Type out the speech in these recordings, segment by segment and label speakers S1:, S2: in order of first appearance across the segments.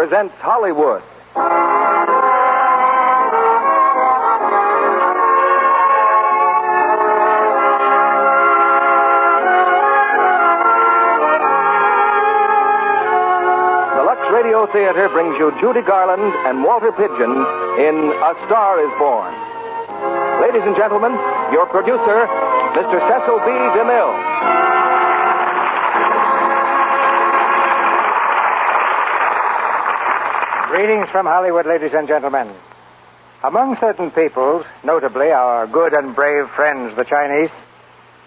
S1: presents Hollywood. The Lux Radio Theater brings you Judy Garland and Walter Pidgeon in A Star is Born. Ladies and gentlemen, your producer, Mr. Cecil B. DeMille.
S2: Greetings from Hollywood, ladies and gentlemen. Among certain peoples, notably our good and brave friends, the Chinese,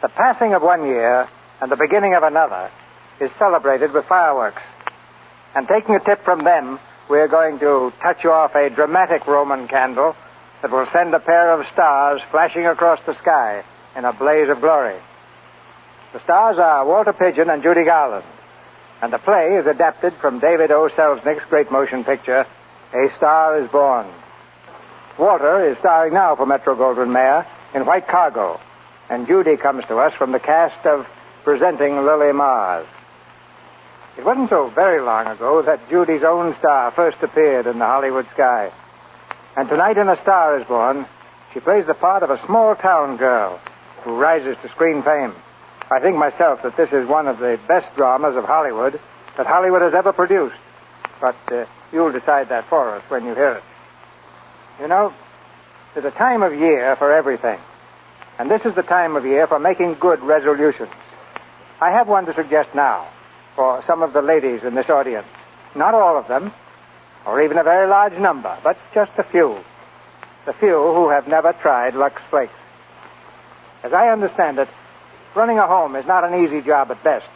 S2: the passing of one year and the beginning of another is celebrated with fireworks. And taking a tip from them, we're going to touch off a dramatic Roman candle that will send a pair of stars flashing across the sky in a blaze of glory. The stars are Walter Pidgeon and Judy Garland. And the play is adapted from David O. Selznick's great motion picture, A Star is Born. Walter is starring now for Metro-Goldwyn-Mayer in White Cargo, and Judy comes to us from the cast of Presenting Lily Mars. It wasn't so very long ago that Judy's own star first appeared in the Hollywood sky. And tonight in A Star is Born, she plays the part of a small-town girl who rises to screen fame. I think myself that this is one of the best dramas of Hollywood that Hollywood has ever produced. But you'll decide that for us when you hear it. You know, there's a time of year for everything. And this is the time of year for making good resolutions. I have one to suggest now for some of the ladies in this audience. Not all of them, or even a very large number, but just a few. The few who have never tried Lux Flakes. As I understand it, running a home is not an easy job at best.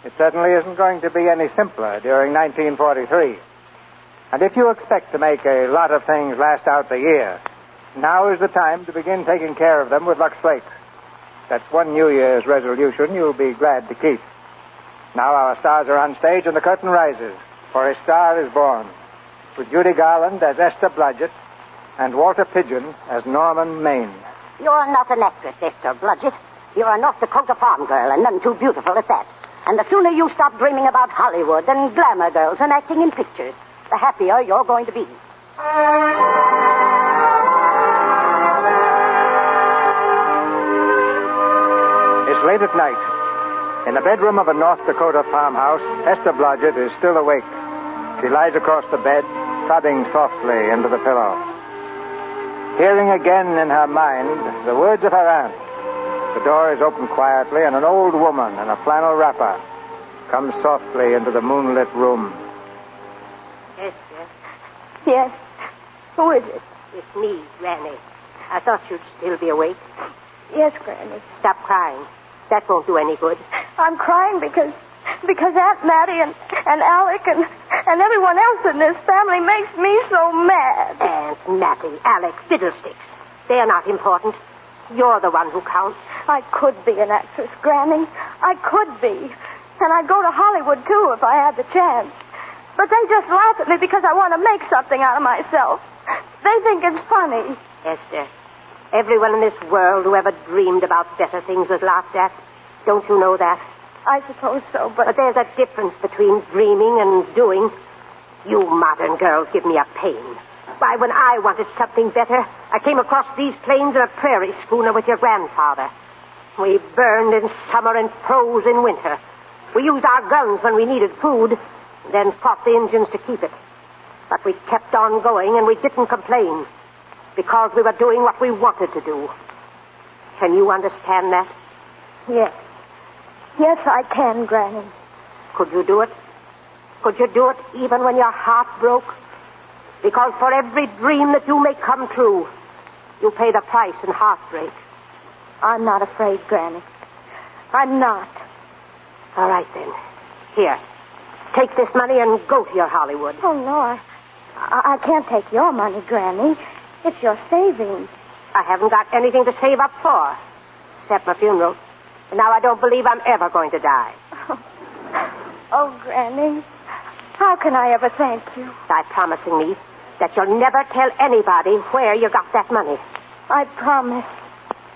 S2: It certainly isn't going to be any simpler during 1943. And if you expect to make a lot of things last out the year, now is the time to begin taking care of them with Lux Flakes. That's one New Year's resolution you'll be glad to keep. Now our stars are on stage and the curtain rises for A Star is Born, with Judy Garland as Esther Blodgett and Walter Pidgeon as Norman Maine.
S3: You're not an actress, Esther Blodgett. You're a North Dakota farm girl, and none too beautiful at that. And the sooner you stop dreaming about Hollywood and glamour girls and acting in pictures, the happier you're going to be.
S2: It's late at night. In the bedroom of a North Dakota farmhouse, Esther Blodgett is still awake. She lies across the bed, sobbing softly into the pillow. Hearing again in her mind the words of her aunt. The door is opened quietly, and an old woman in a flannel wrapper comes softly into the moonlit room.
S3: Esther?
S4: Yes. Who is it?
S3: It's me, Granny. I thought you'd still be awake.
S4: Yes, Granny.
S3: Stop crying. That won't do any good.
S4: I'm crying because Aunt Mattie and Alec and everyone else in this family makes me so mad.
S3: Aunt Mattie, Alec, fiddlesticks. They're not important. You're the one who counts.
S4: I could be an actress, Granny. I could be. And I'd go to Hollywood, too, if I had the chance. But they just laugh at me because I want to make something out of myself. They think it's funny.
S3: Esther, everyone in this world who ever dreamed about better things was laughed at. Don't you know that?
S4: I suppose so, but
S3: there's a difference between dreaming and doing. You modern girls give me a pain. Why, when I wanted something better, I came across these plains in a prairie schooner with your grandfather. We burned in summer and froze in winter. We used our guns when we needed food, then fought the Indians to keep it. But we kept on going, and we didn't complain, because we were doing what we wanted to do. Can you understand that?
S4: Yes. Yes, I can, Granny.
S3: Could you do it? Could you do it even when your heart broke? Because for every dream that you make come true, you pay the price in heartbreak.
S4: I'm not afraid, Granny. I'm not.
S3: All right, then. Here. Take this money and go to your Hollywood.
S4: Oh, no, I can't take your money, Granny. It's your savings.
S3: I haven't got anything to save up for, except my funeral. And now I don't believe I'm ever going to die.
S4: Oh, Granny, how can I ever thank you?
S3: By promising me that you'll never tell anybody where you got that money.
S4: I promise.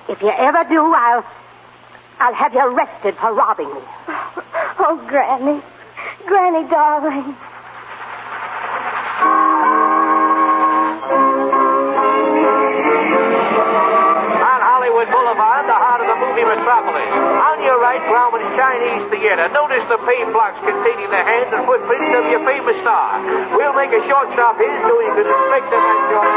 S3: If you ever do, I'll have you arrested for robbing me.
S4: Oh, Granny. Granny, darling.
S5: metropolis. On your right, Grauman's Chinese Theater. Notice the paved blocks containing the hands and footprints of your famous star. We'll make a short stop here so you can inspect them at your...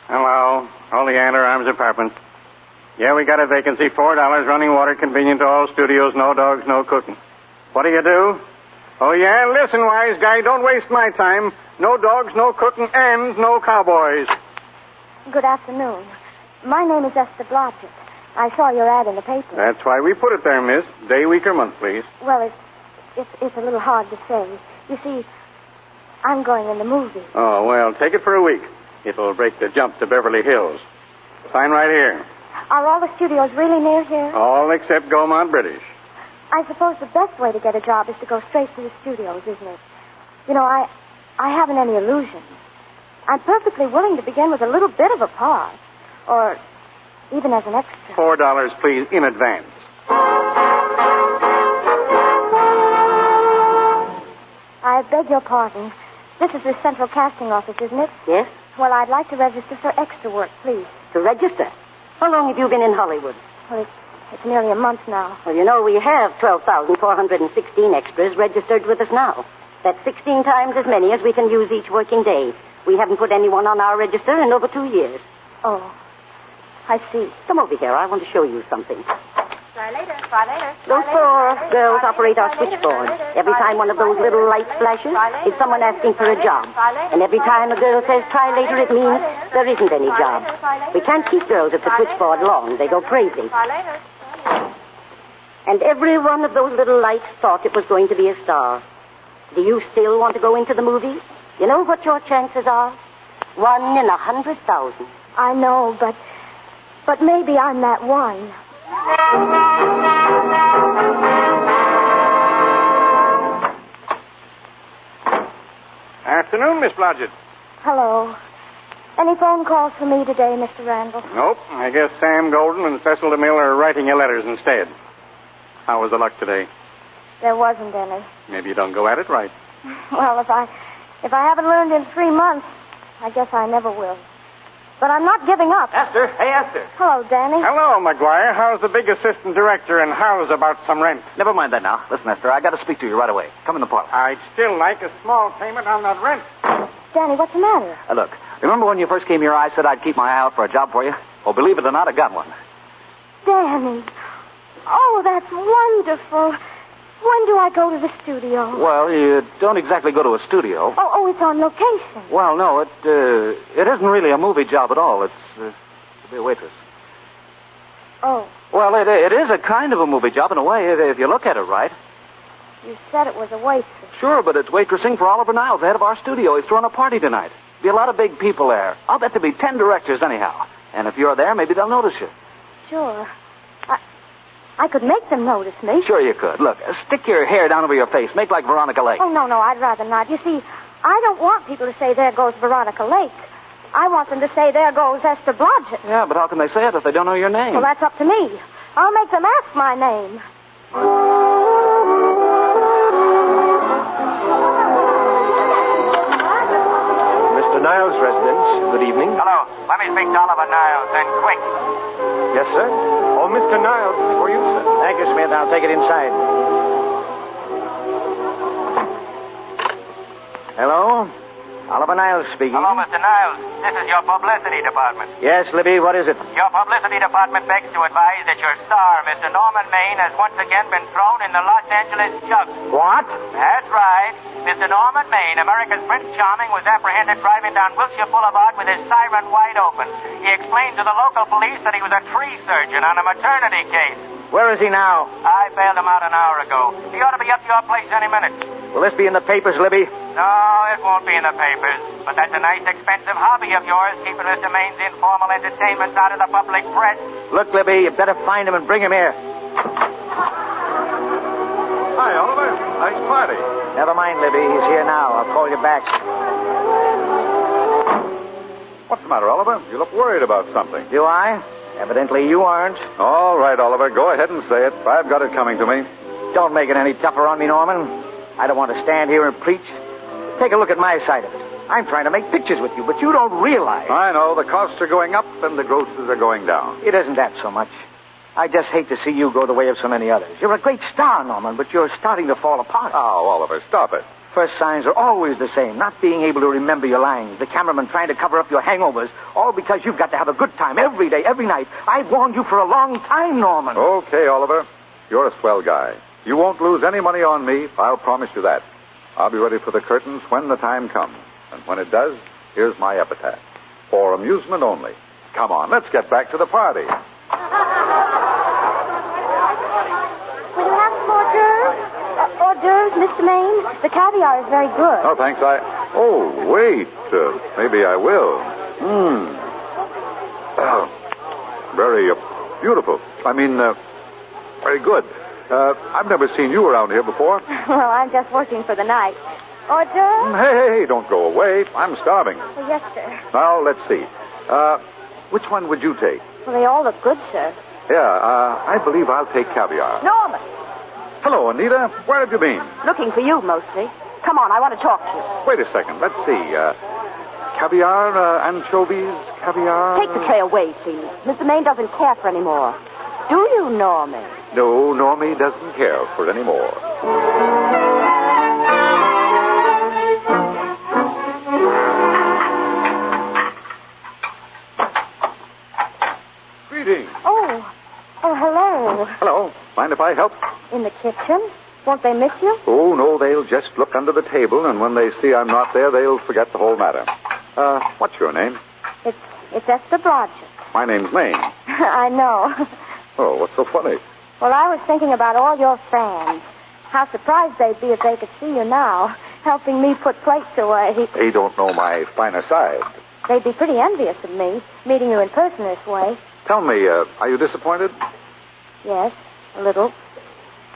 S6: Hello. Oleander Arms Apartment. Yeah, we got a vacancy. $4, running water, convenient to all studios, no dogs, no cooking. What do you do? Oh, yeah? Listen, wise guy, don't waste my time. No dogs, no cooking, and no cowboys.
S4: Good afternoon. My name is Esther Blodgett. I saw your ad in the paper.
S6: That's why we put it there, miss. Day, week, or month, please.
S4: Well, it's a little hard to say. You see, I'm going in the movie.
S6: Oh, well, take it for a week. It'll break the jump to Beverly Hills. Sign right here.
S4: Are all the studios really near here?
S6: All except Gaumont British.
S4: I suppose the best way to get a job is to go straight to the studios, isn't it? You know, I haven't any illusions. I'm perfectly willing to begin with a little bit of a part. Or even as an extra.
S6: $4, please, in advance.
S4: I beg your pardon. This is the central casting office, isn't it?
S3: Yes?
S4: Well, I'd like to register for extra work, please.
S3: To register? How long have you been in Hollywood?
S4: Well, it's nearly a month now.
S3: Well, you know, we have 12,416 extras registered with us now. That's 16 times as many as we can use each working day. We haven't put anyone on our register in over 2 years.
S4: Oh, I see.
S3: Come over here. I want to show you something.
S4: Try later.
S3: Those four girls operate our switchboard. Every time one of those little lights flashes, it's someone asking for a job. And every time a girl says try later, it means there isn't any job. We can't keep girls at the switchboard long. They go crazy. And every one of those little lights thought it was going to be a star. Do you still want to go into the movies? You know what your chances are? 1 in 100,000.
S4: I know, but maybe I'm that one.
S6: Afternoon, Miss Blodgett.
S4: Hello. Any phone calls for me today, Mr. Randall?
S6: Nope. I guess Sam Golden and Cecil DeMille are writing you letters instead. How was the luck today?
S4: There wasn't any.
S6: Maybe you don't go at it right.
S4: Well, if I haven't learned in 3 months, I guess I never will. But I'm not giving up.
S1: Esther. Hey, Esther.
S4: Hello, Danny.
S6: Hello, McGuire. How's the big assistant director, and how's about some rent?
S1: Never mind that now. Listen, Esther, I got to speak to you right away. Come in the parlor.
S6: I'd still like a small payment on that rent.
S4: Danny, what's the matter?
S1: Look, remember when you first came here, I said I'd keep my eye out for a job for you? Well, believe it or not, I got one.
S4: Danny. Oh, that's wonderful. When do I go to the studio?
S1: Well, you don't exactly go to a studio.
S4: Oh, it's on location.
S1: Well, no, it isn't really a movie job at all. It's to be a waitress.
S4: Oh.
S1: Well, it is a kind of a movie job in a way, if you look at it right.
S4: You said it was a waitress.
S1: Sure, but it's waitressing for Oliver Niles, the head of our studio. He's throwing a party tonight. Be a lot of big people there. I'll bet there'll be 10 directors anyhow. And if you're there, maybe they'll notice you.
S4: Sure. I could make them notice me.
S1: Sure you could. Look, stick your hair down over your face. Make like Veronica Lake.
S4: Oh, no, I'd rather not. You see, I don't want people to say, there goes Veronica Lake. I want them to say, there goes Esther Blodgett.
S1: Yeah, but how can they say it if they don't know your name?
S4: Well, that's up to me. I'll make them ask my name.
S1: Mr. Niles' residence. Good evening.
S5: Hello. Let me speak to Oliver Niles, and quick.
S1: Yes, sir? Oh, Mr. Niles, it's for you, sir.
S2: Thank you, Smith. I'll take it inside. Hello? Oliver Niles speaking.
S5: Hello, Mr. Niles. This is your publicity department.
S2: Yes, Libby, what is it?
S5: Your publicity department begs to advise that your star, Mr. Norman Maine, has once again been thrown in the Los Angeles jug.
S2: What?
S5: That's right. Mr. Norman Maine, America's Prince Charming, was apprehended driving down Wilshire Boulevard with his siren wide open. He explained to the local police that he was a tree surgeon on a maternity case.
S2: Where is he now?
S5: I bailed him out an hour ago. He ought to be up to your place any minute.
S2: Will this be in the papers, Libby?
S5: No, it won't be in the papers. But that's a nice, expensive hobby of yours, keeping Mr. Maine's informal entertainments out of the public press.
S2: Look, Libby, you better find him and bring him here.
S6: Hi, Oliver. Nice party.
S2: Never mind, Libby. He's here now. I'll call you back.
S7: What's the matter, Oliver? You look worried about something.
S2: Do I? Evidently you aren't.
S7: All right, Oliver. Go ahead and say it. I've got it coming to me.
S2: Don't make it any tougher on me, Norman. I don't want to stand here and preach. Take a look at my side of it. I'm trying to make pictures with you, but you don't realize.
S7: I know. The costs are going up and the grosses are going down.
S2: It isn't that so much. I just hate to see you go the way of so many others. You're a great star, Norman, but you're starting to fall apart.
S7: Oh, Oliver, stop it.
S2: First signs are always the same. Not being able to remember your lines, the cameraman trying to cover up your hangovers, all because you've got to have a good time every day, every night. I've warned you for a long time, Norman.
S7: Okay, Oliver. You're a swell guy. You won't lose any money on me. I'll promise you that. I'll be ready for the curtains when the time comes. And when it does, here's my epitaph. For amusement only. Come on, let's get back to the party.
S4: Will you have some hors d'oeuvres? Hors d'oeuvres, Mr. Maine? The caviar is very good.
S7: Oh, thanks. Oh, wait. Maybe I will. Very beautiful. I mean, very good. I've never seen you around here before.
S4: Well, I'm just working for the night. Hors d'oeuvres?
S7: Hey, don't go away. I'm starving.
S4: Oh, yes, sir.
S7: Now, let's see. Which one would you take?
S4: Well, they all look good, sir.
S7: Yeah, I believe I'll take caviar.
S4: Norman.
S7: Hello, Anita. Where have you been?
S4: Looking for you, mostly. Come on, I want to talk to you.
S7: Wait a second. Let's see. Caviar, anchovies, caviar...
S4: Take the tray away, please. Mr. Maine doesn't care for any more. Do you, Norman?
S7: No, Normie doesn't care for any more. Greetings.
S4: Oh, hello.
S7: Hello. Mind if I help?
S4: In the kitchen? Won't they miss you?
S7: Oh, no, they'll just look under the table, and when they see I'm not there, they'll forget the whole matter. What's your name?
S4: It's Esther Blodgett.
S7: My name's Maine.
S4: I know.
S7: Oh, what's so funny?
S4: Well, I was thinking about all your fans. How surprised they'd be if they could see you now, helping me put plates away.
S7: They don't know my finer side.
S4: They'd be pretty envious of me, meeting you in person this way.
S7: Tell me, are you disappointed?
S4: Yes, a little.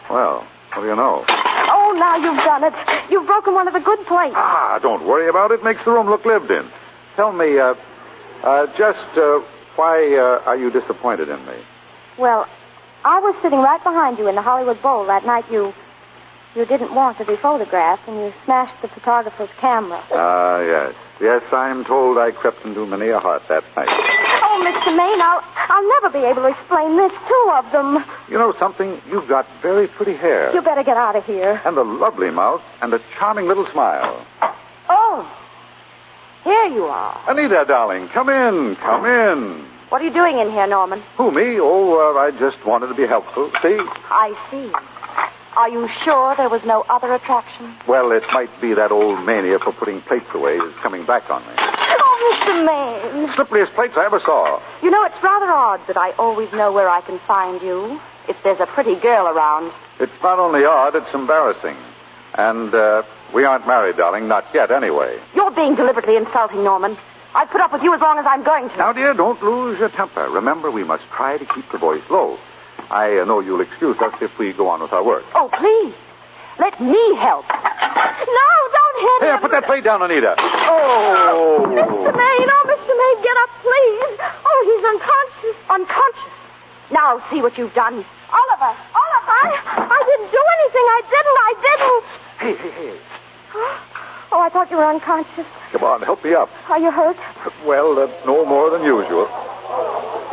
S7: Well, what do you know?
S4: Oh, now you've done it. You've broken one of the good plates.
S7: Don't worry about it. Makes the room look lived in. Tell me, why are you disappointed in me?
S4: Well, I was sitting right behind you in the Hollywood Bowl that night you didn't want to be photographed, and you smashed the photographer's camera.
S7: Yes. Yes, I'm told I crept into many a heart that night.
S4: Oh, Mr. Maine, I'll never be able to explain this. 2 of them.
S7: You know something? You've got very pretty hair.
S4: You better get out of here.
S7: And a lovely mouth and a charming little smile.
S4: Oh, here you are.
S7: Anita, darling, come in. Come in.
S4: What are you doing in here, Norman?
S7: Who, me? Oh, I just wanted to be helpful. See?
S4: I see. Are you sure there was no other attraction?
S7: Well, it might be that old mania for putting plates away is coming back on me.
S4: Oh, Mr. Maine.
S7: Slippriest plates I ever saw.
S4: You know, it's rather odd that I always know where I can find you, if there's a pretty girl around.
S7: It's not only odd, it's embarrassing. And we aren't married, darling. Not yet, anyway.
S4: You're being deliberately insulting, Norman. I've put up with you as long as I'm going to.
S7: Now, dear, don't lose your temper. Remember, we must try to keep the voice low. I know you'll excuse us if we go on with our work.
S4: Oh, please. Let me help. No, don't hit
S7: Here,
S4: him.
S7: put that plate down, Anita. Oh.
S4: Mr. Maine, Mr. Maine, get up, please. Oh, he's unconscious. Unconscious. Now, see what you've done. Oliver, I didn't do anything. I didn't.
S7: Hey.
S4: Oh, I thought you were unconscious.
S7: Come on, help me up.
S4: Are you hurt?
S7: Well, no more than usual.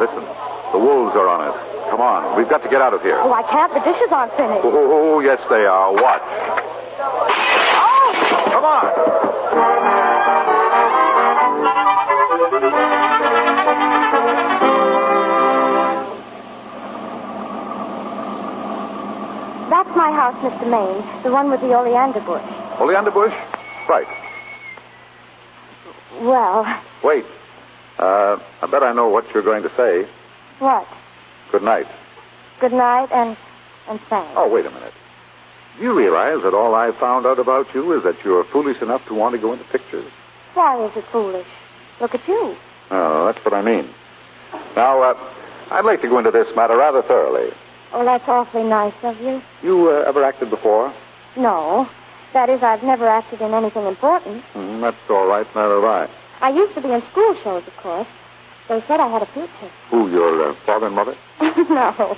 S7: Listen, the wolves are on us. Come on, we've got to get out of here.
S4: Oh, I can't. The dishes aren't finished.
S7: Oh, yes, they are. Watch.
S4: Oh!
S7: Come on.
S4: That's my house, Mr. Maine. The one with the oleander bush.
S7: Oleander bush? Right.
S4: Well...
S7: Wait. I bet I know what you're going to say.
S4: What?
S7: Good night.
S4: Good night and thanks.
S7: Oh, wait a minute. Do you realize that all I found out about you is that you're foolish enough to want to go into pictures?
S4: Why is it foolish? Look at you.
S7: Oh, that's what I mean. Now, I'd like to go into this matter rather thoroughly.
S4: Oh, that's awfully nice of you.
S7: You ever acted before?
S4: No. That is, I've never acted in anything important.
S7: That's all right. Neither have I.
S4: I used to be in school shows, of course. They said I had a future.
S7: Who, your father and mother?
S4: No.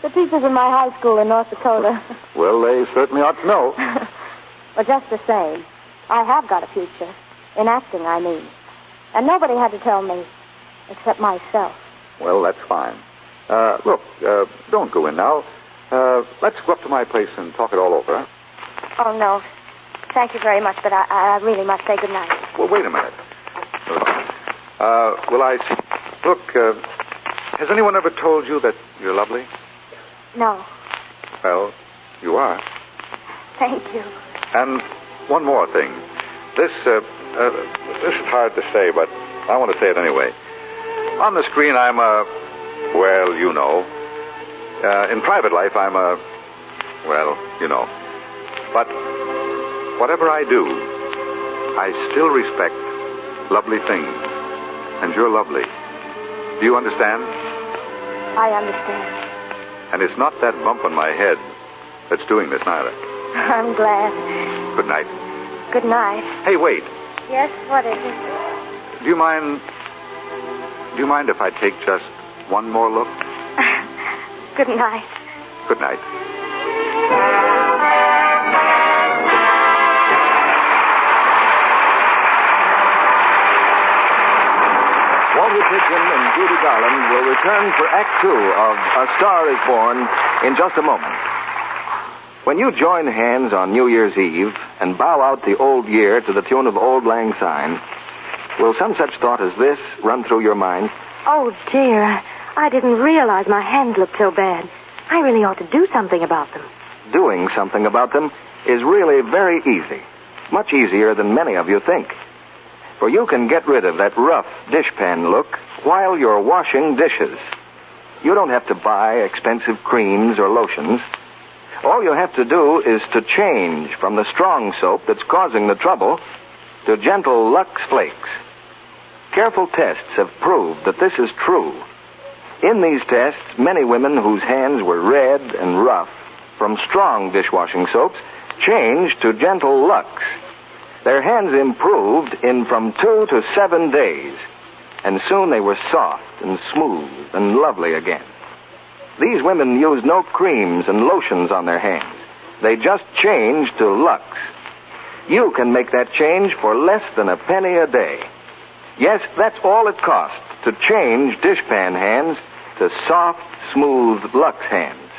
S4: The teachers in my high school in North Dakota.
S7: Well, they certainly ought to know.
S4: But just the same, I have got a future. In acting, I mean. And nobody had to tell me, except myself.
S7: Well, that's fine. Look, don't go in now. Let's go up to my place and talk it all over, huh?
S4: Oh, no. Thank you very much, but I really must say good night.
S7: Well, wait a minute. Will I see... Look, has anyone ever told you that you're lovely?
S4: No.
S7: Well, you are.
S4: Thank you.
S7: And one more thing. This is hard to say, but I want to say it anyway. On the screen, I'm well, you know. In private life, I'm well, you know. But whatever I do, I still respect lovely things. And you're lovely. Do you understand?
S4: I understand.
S7: And it's not that bump on my head that's doing this, neither.
S4: I'm glad.
S7: Good night.
S4: Good night.
S7: Hey, wait.
S4: Yes, what is it?
S7: Do you mind if I take just one more look?
S4: Good night.
S7: Good night.
S1: Walter Pidgeon and Judy Garland will return for Act 2 of A Star is Born in just a moment. When you join hands on New Year's Eve and bow out the old year to the tune of Auld Lang Syne, will some such thought as this run through your mind?
S8: Oh, dear. I didn't realize my hands looked so bad. I really ought to do something about them.
S1: Doing something about them is really very easy. Much easier than many of you think. For you can get rid of that rough dishpan look while you're washing dishes. You don't have to buy expensive creams or lotions. All you have to do is to change from the strong soap that's causing the trouble to gentle Lux Flakes. Careful tests have proved that this is true. In these tests, many women whose hands were red and rough from strong dishwashing soaps changed to gentle Lux. Their hands improved in from 2 to 7 days, and soon they were soft and smooth and lovely again. These women used no creams and lotions on their hands. They just changed to Lux. You can make that change for less than a penny a day. Yes, that's all it costs to change dishpan hands to soft, smooth Lux hands.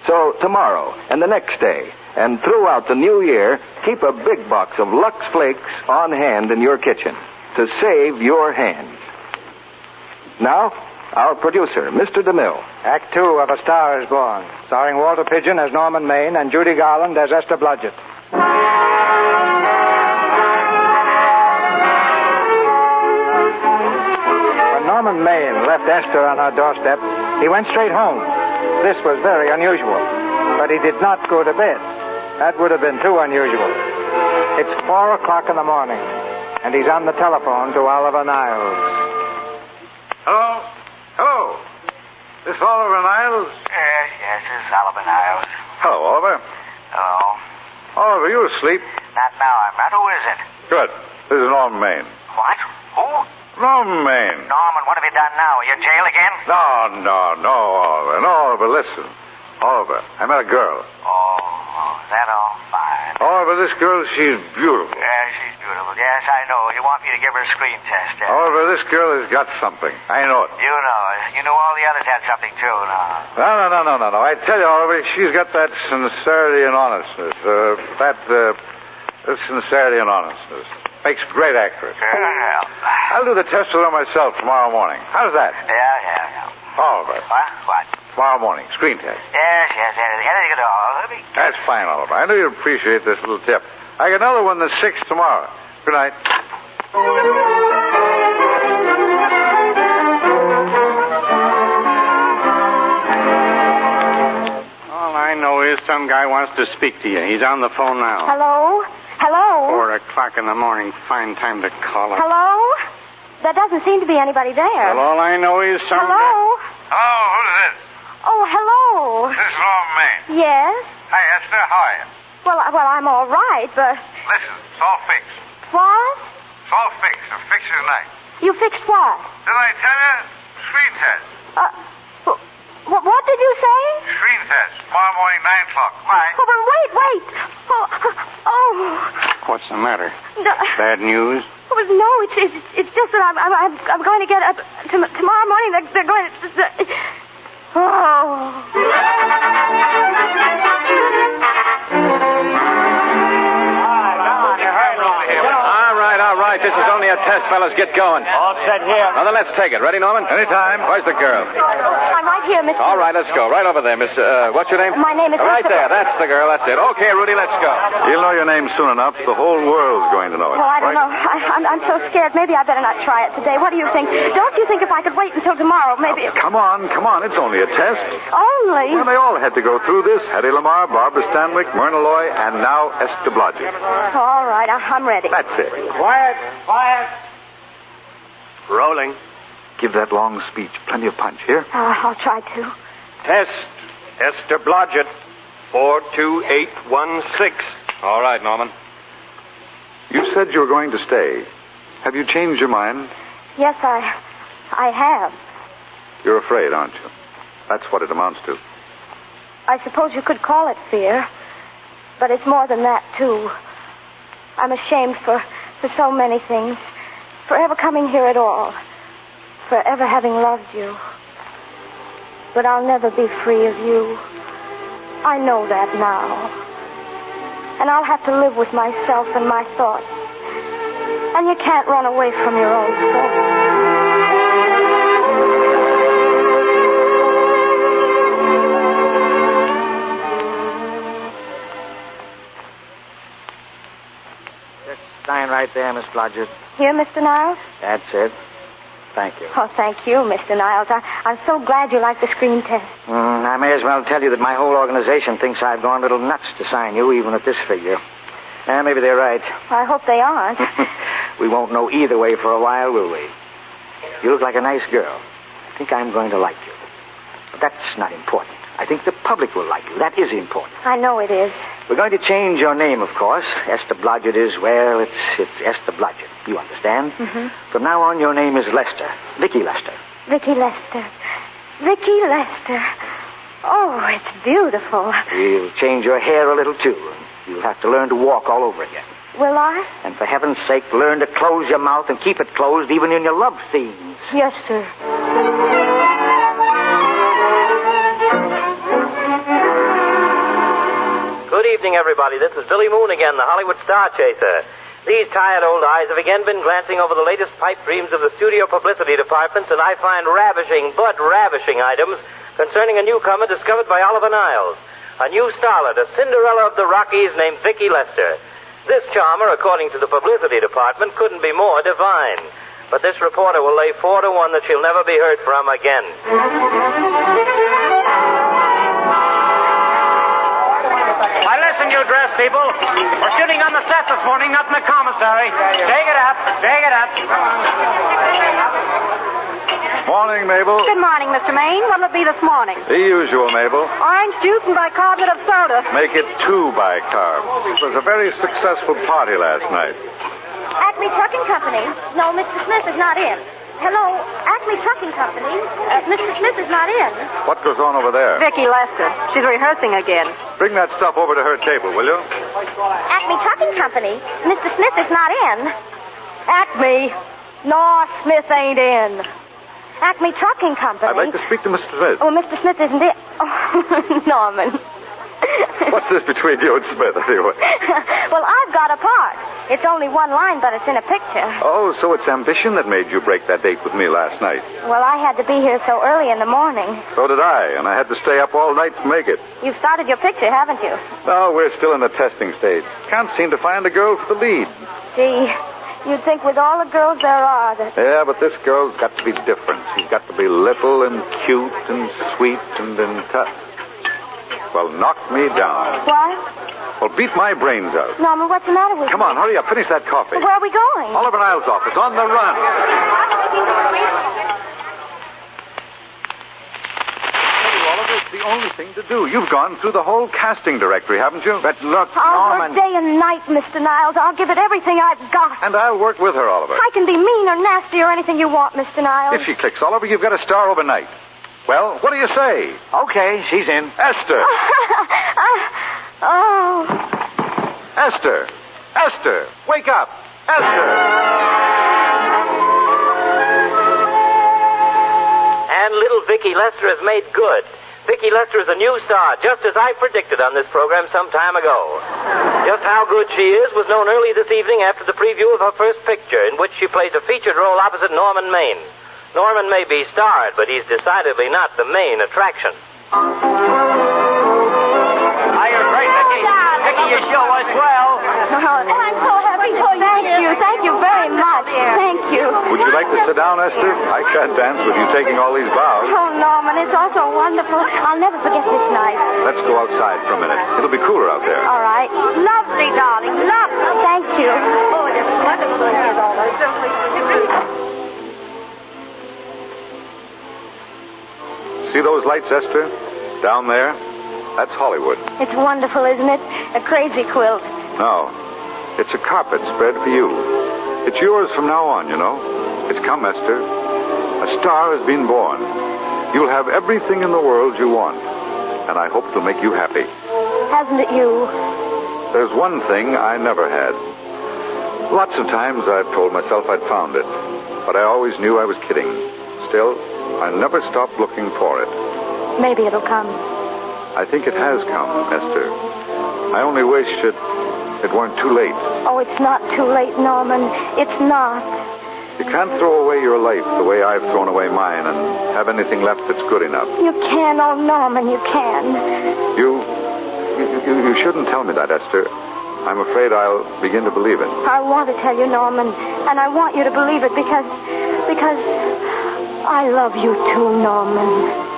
S1: So tomorrow and the next day and throughout the new year, keep a big box of Lux Flakes on hand in your kitchen to save your hands. Now, our producer, Mr. DeMille.
S2: Act 2 of A Star is Born, starring Walter Pidgeon as Norman Maine and Judy Garland as Esther Blodgett. When Norman Maine left Esther on her doorstep, he went straight home. This was very unusual, but he did not go to bed. That would have been too unusual. It's 4 o'clock in the morning, and he's on the telephone to Oliver Niles.
S6: Hello? Hello? This Oliver Niles?
S5: Yes, this is Oliver Niles.
S6: Hello, Oliver.
S5: Hello.
S6: Oliver, you asleep?
S5: Not now, I'm not. Who is it?
S6: Good. This is Norman Maine.
S5: What? Who?
S6: Norman Maine.
S5: Norman, what have you done now? Are you in jail again?
S6: No, Oliver. No, Oliver, listen. Oliver, I met a girl.
S5: Oh, is that all? Fine.
S6: Oliver, this girl, she's beautiful.
S5: Yeah, she's beautiful. Yes, I know. You want me to give her a screen test, eh?
S6: Oliver, this girl has got something. I know it.
S5: You know it. You knew all the others had something, too, now.
S6: No. I tell you, Oliver, she's got that sincerity and honestness. That sincerity and honestness. Makes a great actress.
S5: Well.
S6: I'll do the test with her myself tomorrow morning. How's that?
S5: Yeah.
S6: Oliver.
S5: What?
S6: Tomorrow morning, screen test.
S5: Yes. Anything at all.
S6: That's fine, Oliver. I know you'd appreciate this little tip. I got another one the 6th tomorrow. Good night. All I know is some guy wants to speak to you. He's on the phone now.
S4: Hello?
S6: 4 o'clock in the morning. Fine time to call him.
S4: Hello? There doesn't seem to be anybody there.
S6: Well, all I know is some
S4: Hello?
S6: Hello, who's this?
S4: Oh, hello.
S6: This is Norman Maine.
S4: Yes?
S6: Hi, Esther. How are you?
S4: Well, I'm all right, but...
S6: Listen, it's all fixed.
S4: What?
S6: It's all fixed. I'll fix it tonight.
S4: You fixed what?
S6: Didn't I tell you? Screen test.
S4: What did you say?
S6: Screen test. Tomorrow morning, 9 o'clock. Bye.
S4: Oh, but wait. Oh,
S6: What's the matter?
S4: No.
S6: Bad news?
S4: Oh, no, it's just that I'm going to get up tomorrow morning. They're going to.
S1: All right. This is only a test, fellas. Get going.
S5: All set here.
S1: Now then, let's take it. Ready, Norman?
S7: Anytime.
S1: Where's the girl?
S4: I'm right here, Mr.
S1: All right, let's go. Right over there, Miss. What's your name?
S4: My name is.
S1: Right there. That's the girl. That's it. Okay, Rudy, let's go.
S7: You'll know your name soon enough. The whole world's going to know it.
S4: Well, I don't know. I'm so scared. Maybe I better not try it today. What do you think? Don't you think if I could wait until tomorrow, maybe...
S7: Come on. It's only a test.
S4: Only?
S7: Well, they all had to go through this. Hattie Lamar, Barbara Stanwyck, Myrna Loy, and now Esther Blodgett.
S4: All right, I'm ready.
S7: That's it.
S5: Quiet. Rolling.
S7: Give that long speech plenty of punch. Here.
S4: I'll try to.
S5: Test. Esther Blodgett. 42816.
S1: All right, Norman.
S7: You said you were going to stay. Have you changed your mind?
S4: Yes, I have.
S7: You're afraid, aren't you? That's what it amounts to.
S4: I suppose you could call it fear. But it's more than that, too. I'm ashamed for so many things. For ever coming here at all. For ever having loved you. But I'll never be free of you. I know that now. And I'll have to live with myself and my thoughts. And you can't run away from your own soul.
S2: Sign right there, Miss Blodgett.
S4: Here, Mr. Niles?
S2: That's it. Thank you.
S4: Oh, thank you, Mr. Niles. I'm so glad you like the screen test.
S2: I may as well tell you that my whole organization thinks I've gone a little nuts to sign you, even at this figure. Maybe they're right.
S4: I hope they aren't.
S2: We won't know either way for a while, will we? You look like a nice girl. I think I'm going to like you. But that's not important. I think the public will like you. That is important.
S4: I know it is.
S2: We're going to change your name, of course. Esther Blodgett is, well, it's Esther Blodgett. You understand?
S4: Mm-hmm.
S2: From now on, your name is Lester. Vicky Lester.
S4: Vicky Lester. Vicky Lester. Oh, it's beautiful.
S2: We'll change your hair a little, too. You'll have to learn to walk all over again.
S4: Will I?
S2: And for heaven's sake, learn to close your mouth and keep it closed even in your love scenes.
S4: Yes, sir.
S9: Good evening, everybody. This is Billy Moon again, the Hollywood star chaser. These tired old eyes have again been glancing over the latest pipe dreams of the studio publicity departments, and I find ravishing items concerning a newcomer discovered by Oliver Niles. A new starlet, a Cinderella of the Rockies named Vicky Lester. This charmer, according to the publicity department, couldn't be more divine. But this reporter will lay 4-1 that she'll never be heard from again.
S5: Why, listen, you dress people. We're shooting on the set this morning, not in the commissary. Take it up.
S7: Morning, Mabel.
S8: Good morning, Mr. Maine. What'll it be this morning?
S7: The usual, Mabel.
S8: Orange juice and bicarbonate of soda.
S7: Make it 2 bicarb. It was a very successful party last night.
S4: Acme Trucking Company. No, Mr. Smith is not in. Hello, Acme Trucking Company. Mr. Smith is not in.
S7: What goes on over there?
S8: Vicky Lester. She's rehearsing again.
S7: Bring that stuff over to her table, will you?
S4: Acme Trucking Company. Mr. Smith is not in.
S8: Acme. No, Smith ain't in.
S4: Acme Trucking Company.
S7: I'd like to speak to Mr. Smith.
S4: Oh, Mr. Smith isn't in. Oh, Norman.
S7: What's this between you and Smith, anyway?
S4: Well, I've got a part. It's only one line, but it's in a picture.
S7: Oh, so it's ambition that made you break that date with me last night.
S4: Well, I had to be here so early in the morning.
S7: So did I, and I had to stay up all night to make it.
S4: You've started your picture, haven't you?
S7: No, we're still in the testing stage. Can't seem to find a girl for the lead.
S4: Gee, you'd think with all the girls there are that...
S7: Yeah, but this girl's got to be different. She's got to be little and cute and sweet and in touch. Well, knock me down.
S4: What?
S7: Well, beat my brains out.
S4: Norman, what's the matter with you?
S7: Come on, hurry up. Finish that coffee.
S4: Where are we going?
S7: Oliver Niles' office. On the run. Oliver, it's the only thing to do. You've gone through the whole casting directory, haven't you? But look,
S4: I'll
S7: Norman.
S4: work day and night, Mr. Niles. I'll give it everything I've got.
S7: And I'll work with her, Oliver.
S4: I can be mean or nasty or anything you want, Mr. Niles.
S7: If she clicks, Oliver, you've got a star overnight. Well, what do you say?
S2: Okay, she's in.
S7: Esther.
S4: Oh.
S7: Esther! Esther! Wake up! Esther!
S9: And little Vicki Lester has made good. Vicki Lester is a new star, just as I predicted on this program some time ago. Just how good she is was known early this evening after the preview of her first picture, in which she plays a featured role opposite Norman Maine. Norman may be starred, but he's decidedly not the main attraction.
S5: You're great, Vicki. Vicki, your show was swell.
S4: And I'm so happy for you. Thank you very much. Thank you.
S7: Would you like to sit down, Esther? I can't dance with you taking all these bows.
S4: Oh, Norman, it's all so wonderful. I'll never forget this night.
S7: Let's go outside for a minute. It'll be cooler out there.
S4: All right. Lovely, darling. Lovely. Thank you. Oh, it is wonderful to hear all those.
S7: See those lights, Esther? Down there? That's Hollywood.
S4: It's wonderful, isn't it? A crazy quilt.
S7: No. It's a carpet spread for you. It's yours from now on, you know. It's come, Esther. A star has been born. You'll have everything in the world you want. And I hope to make you happy.
S4: Hasn't it you?
S7: There's one thing I never had. Lots of times I've told myself I'd found it. But I always knew I was kidding. Still, I never stopped looking for it.
S4: Maybe it'll come.
S7: I think it has come, Esther. I only wish it weren't too late.
S4: Oh, it's not too late, Norman. It's not.
S7: You can't throw away your life the way I've thrown away mine and have anything left that's good enough.
S4: You can, oh, Norman, you can.
S7: You shouldn't tell me that, Esther. I'm afraid I'll begin to believe it.
S4: I want to tell you, Norman, and I want you to believe it because I love you too, Norman.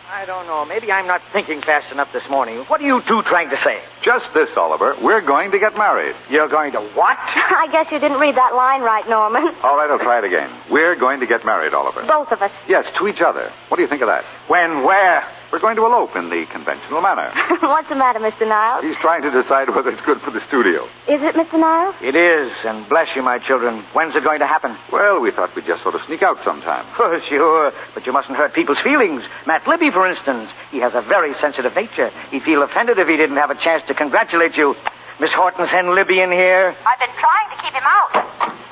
S2: I don't know. Maybe I'm not thinking fast enough this morning. What are you two trying to say?
S7: Just this, Oliver. We're going to get married.
S2: You're going to what?
S4: I guess you didn't read that line right, Norman.
S7: All right, I'll try it again. We're going to get married, Oliver.
S4: Both of us.
S7: Yes, to each other. What do you think of that?
S2: When? Where?
S7: We're going to elope in the conventional manner.
S4: What's the matter, Mr. Niles?
S7: He's trying to decide whether it's good for the studio.
S4: Is it, Mr. Niles?
S2: It is, and bless you, my children. When's it going to happen?
S7: Well, we thought we'd just sort of sneak out sometime.
S2: Oh, sure, but you mustn't hurt people's feelings. Matt Libby, for instance, he has a very sensitive nature. He'd feel offended if he didn't have a chance to congratulate you. Miss Horton send Libby in here.
S3: I've been trying to keep him out.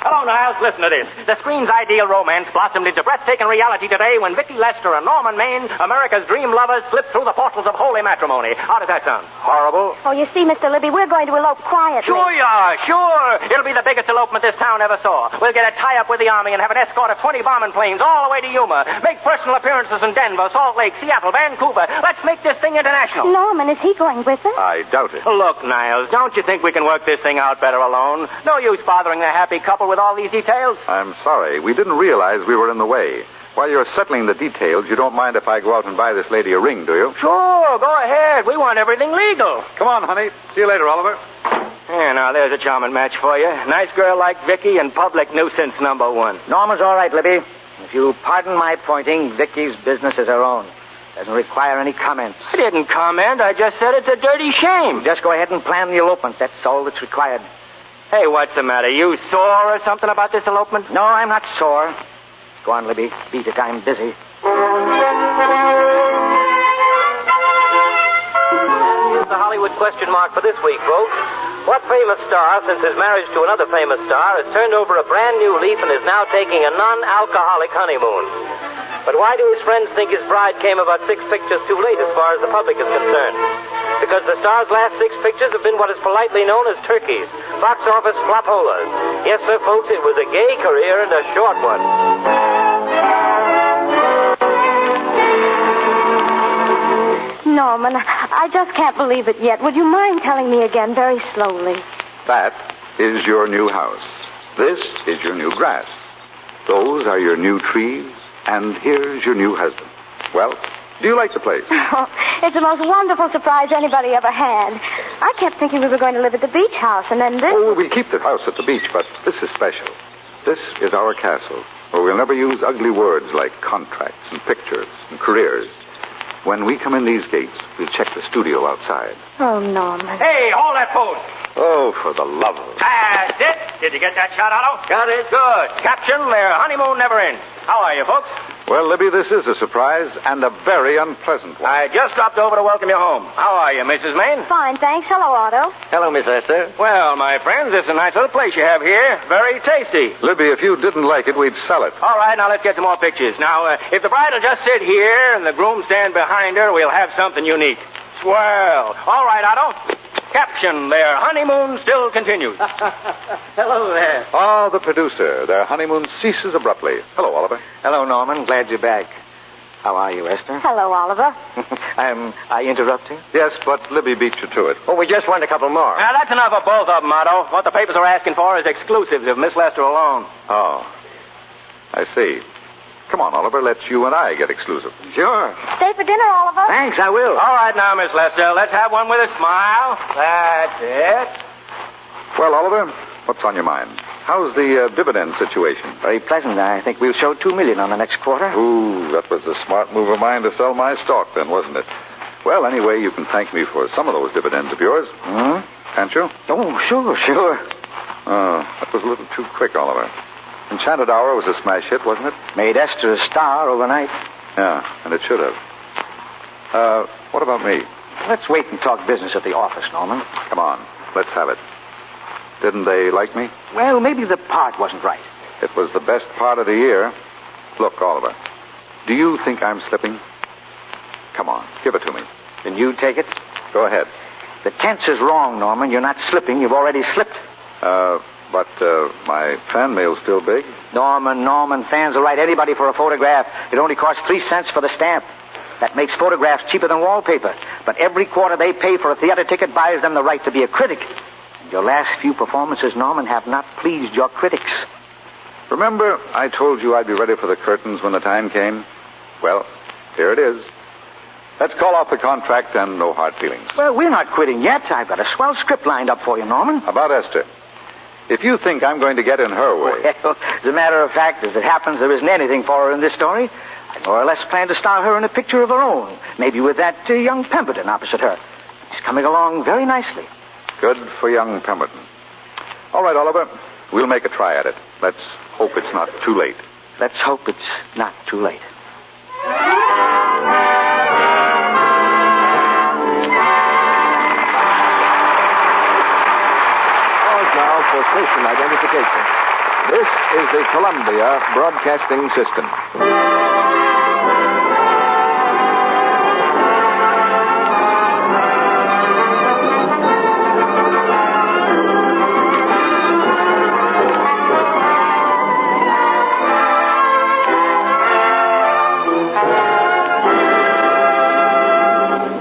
S5: Hello, Niles. Listen to this. The screen's ideal romance blossomed into breathtaking reality today when Vicki Lester and Norman Maine, America's dream lovers, slipped through the portals of holy matrimony. How does that sound?
S7: Horrible?
S4: Oh, you see, Mr. Libby, we're going to elope quietly.
S5: Sure you are, sure. It'll be the biggest elopement this town ever saw. We'll get a tie-up with the Army and have an escort of 20 bombing planes all the way to Yuma. Make personal appearances in Denver, Salt Lake, Seattle, Vancouver. Let's make this thing international.
S4: Norman, is he going with us?
S7: I doubt it.
S5: Look, Niles, don't you think we can work this thing out better alone? No use bothering the happy couple with all these details.
S7: I'm sorry. We didn't realize we were in the way. While you're settling the details, you don't mind if I go out and buy this lady a ring, do you?
S5: Sure, go ahead. We want everything legal.
S7: Come on, honey. See you later, Oliver.
S5: Yeah, now there's a charming match for you. Nice girl like Vicki and public nuisance number one.
S2: Norman's all right, Libby. If you pardon my pointing, Vicky's business is her own. Doesn't require any comments.
S5: I didn't comment. I just said it's a dirty shame.
S2: Just go ahead and plan the elopement. That's all that's required.
S5: Hey, what's the matter? You sore or something about this elopement?
S2: No, I'm not sore. Go on, Libby. Beat it. I'm busy.
S9: Here's the Hollywood question mark for this week, folks. What famous star, since his marriage to another famous star, has turned over a brand new leaf and is now taking a non-alcoholic honeymoon? But why do his friends think his bride came about 6 pictures too late as far as the public is concerned? Because the star's last 6 pictures have been what is politely known as turkeys, box office flopolas. Yes, sir, folks, it was a gay career and a short one.
S4: Norman, I just can't believe it yet. Would you mind telling me again very slowly?
S7: That is your new house. This is your new grass. Those are your new trees. And here's your new husband. Well, do you like the place?
S4: Oh, it's the most wonderful surprise anybody ever had. I kept thinking we were going to live at the beach house, and then this...
S7: Oh, we keep the house at the beach, but this is special. This is our castle, where we'll never use ugly words like contracts and pictures and careers. When we come in these gates, we'll check the studio outside.
S4: Oh, Norman.
S5: Hey, hold that boat.
S7: Oh, for the love of...
S5: That's it. Did you get that shot, Otto?
S9: Got it.
S5: Good. Caption, their honeymoon never ends. How are you, folks?
S7: Well, Libby, this is a surprise and a very unpleasant one.
S5: I just dropped over to welcome you home. How are you, Mrs. Maine?
S8: Fine, thanks. Hello, Otto.
S9: Hello, Miss Esther.
S5: Well, my friends, it's a nice little place you have here. Very tasty.
S7: Libby, if you didn't like it, we'd sell it.
S5: All right, now let's get some more pictures. Now, if the bride will just sit here and the groom stand behind her, we'll have something unique. Swell. All right, Otto. Caption, their honeymoon still continues.
S9: Hello there.
S7: Ah, the producer. Their honeymoon ceases abruptly. Hello, Oliver.
S9: Hello, Norman. Glad you're back. How are you, Esther?
S8: Hello, Oliver.
S9: I interrupting?
S7: Yes, but Libby beat you to it.
S9: Oh, we just want a couple more.
S5: Now, that's enough of both of them, Otto. What the papers are asking for is exclusives of Miss Lester alone.
S7: Oh, I see. Come on, Oliver. Let's you and I get exclusive.
S9: Sure.
S4: Stay for dinner, Oliver.
S9: Thanks, I will.
S5: All right now, Miss Lester. Let's have one with a smile. That's it.
S7: Well, Oliver, what's on your mind? How's the dividend situation?
S9: Very pleasant. I think we'll show $2 million on the next quarter.
S7: Ooh, that was a smart move of mine to sell my stock then, wasn't it? Well, anyway, you can thank me for some of those dividends of yours.
S9: Hmm?
S7: Can't you?
S9: Oh, sure.
S7: Oh, that was a little too quick, Oliver. Enchanted Hour was a smash hit, wasn't it?
S9: Made Esther a star overnight.
S7: Yeah, and it should have. What about me?
S9: Let's wait and talk business at the office, Norman.
S7: Come on, let's have it. Didn't they like me?
S9: Well, maybe the part wasn't right.
S7: It was the best part of the year. Look, Oliver, do you think I'm slipping? Come on, give it to me.
S9: Then you take it?
S7: Go ahead.
S9: The tense is wrong, Norman. You're not slipping. You've already slipped.
S7: But my fan mail's still big.
S9: Norman, fans will write anybody for a photograph. It only costs 3 cents for the stamp. That makes photographs cheaper than wallpaper. But every quarter they pay for a theater ticket buys them the right to be a critic. And your last few performances, Norman, have not pleased your critics.
S7: Remember, I told you I'd be ready for the curtains when the time came? Well, here it is. Let's call off the contract and no hard feelings.
S9: Well, we're not quitting yet. I've got a swell script lined up for you, Norman.
S7: About Esther. If you think I'm going to get in her way...
S9: Well, as a matter of fact, as it happens, there isn't anything for her in this story. I more or less plan to star her in a picture of her own. Maybe with that young Pemberton opposite her. He's coming along very nicely.
S7: Good for young Pemberton. All right, Oliver. We'll make a try at it. Let's hope it's not too late.
S9: Let's hope it's not too late.
S1: Now for station identification. This is the Columbia Broadcasting System.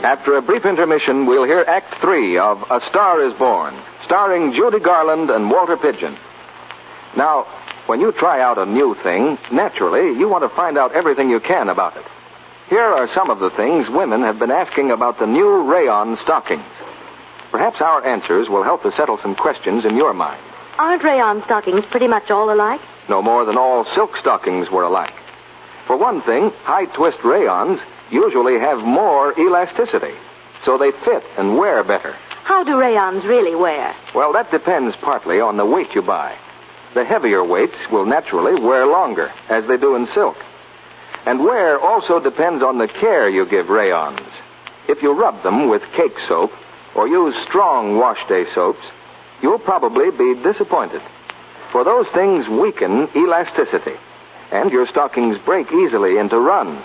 S1: After a brief intermission, we'll hear Act 3 of A Star is Born, starring Judy Garland and Walter Pidgeon. Now, when you try out a new thing, naturally, you want to find out everything you can about it. Here are some of the things women have been asking about the new rayon stockings. Perhaps our answers will help to settle some questions in your mind.
S8: Aren't rayon stockings pretty much all alike?
S1: No more than all silk stockings were alike. For one thing, high-twist rayons usually have more elasticity, so they fit and wear better.
S8: How do rayons really wear?
S1: Well, that depends partly on the weight you buy. The heavier weights will naturally wear longer, as they do in silk. And wear also depends on the care you give rayons. If you rub them with cake soap or use strong wash-day soaps, you'll probably be disappointed. For those things weaken elasticity, and your stockings break easily into runs.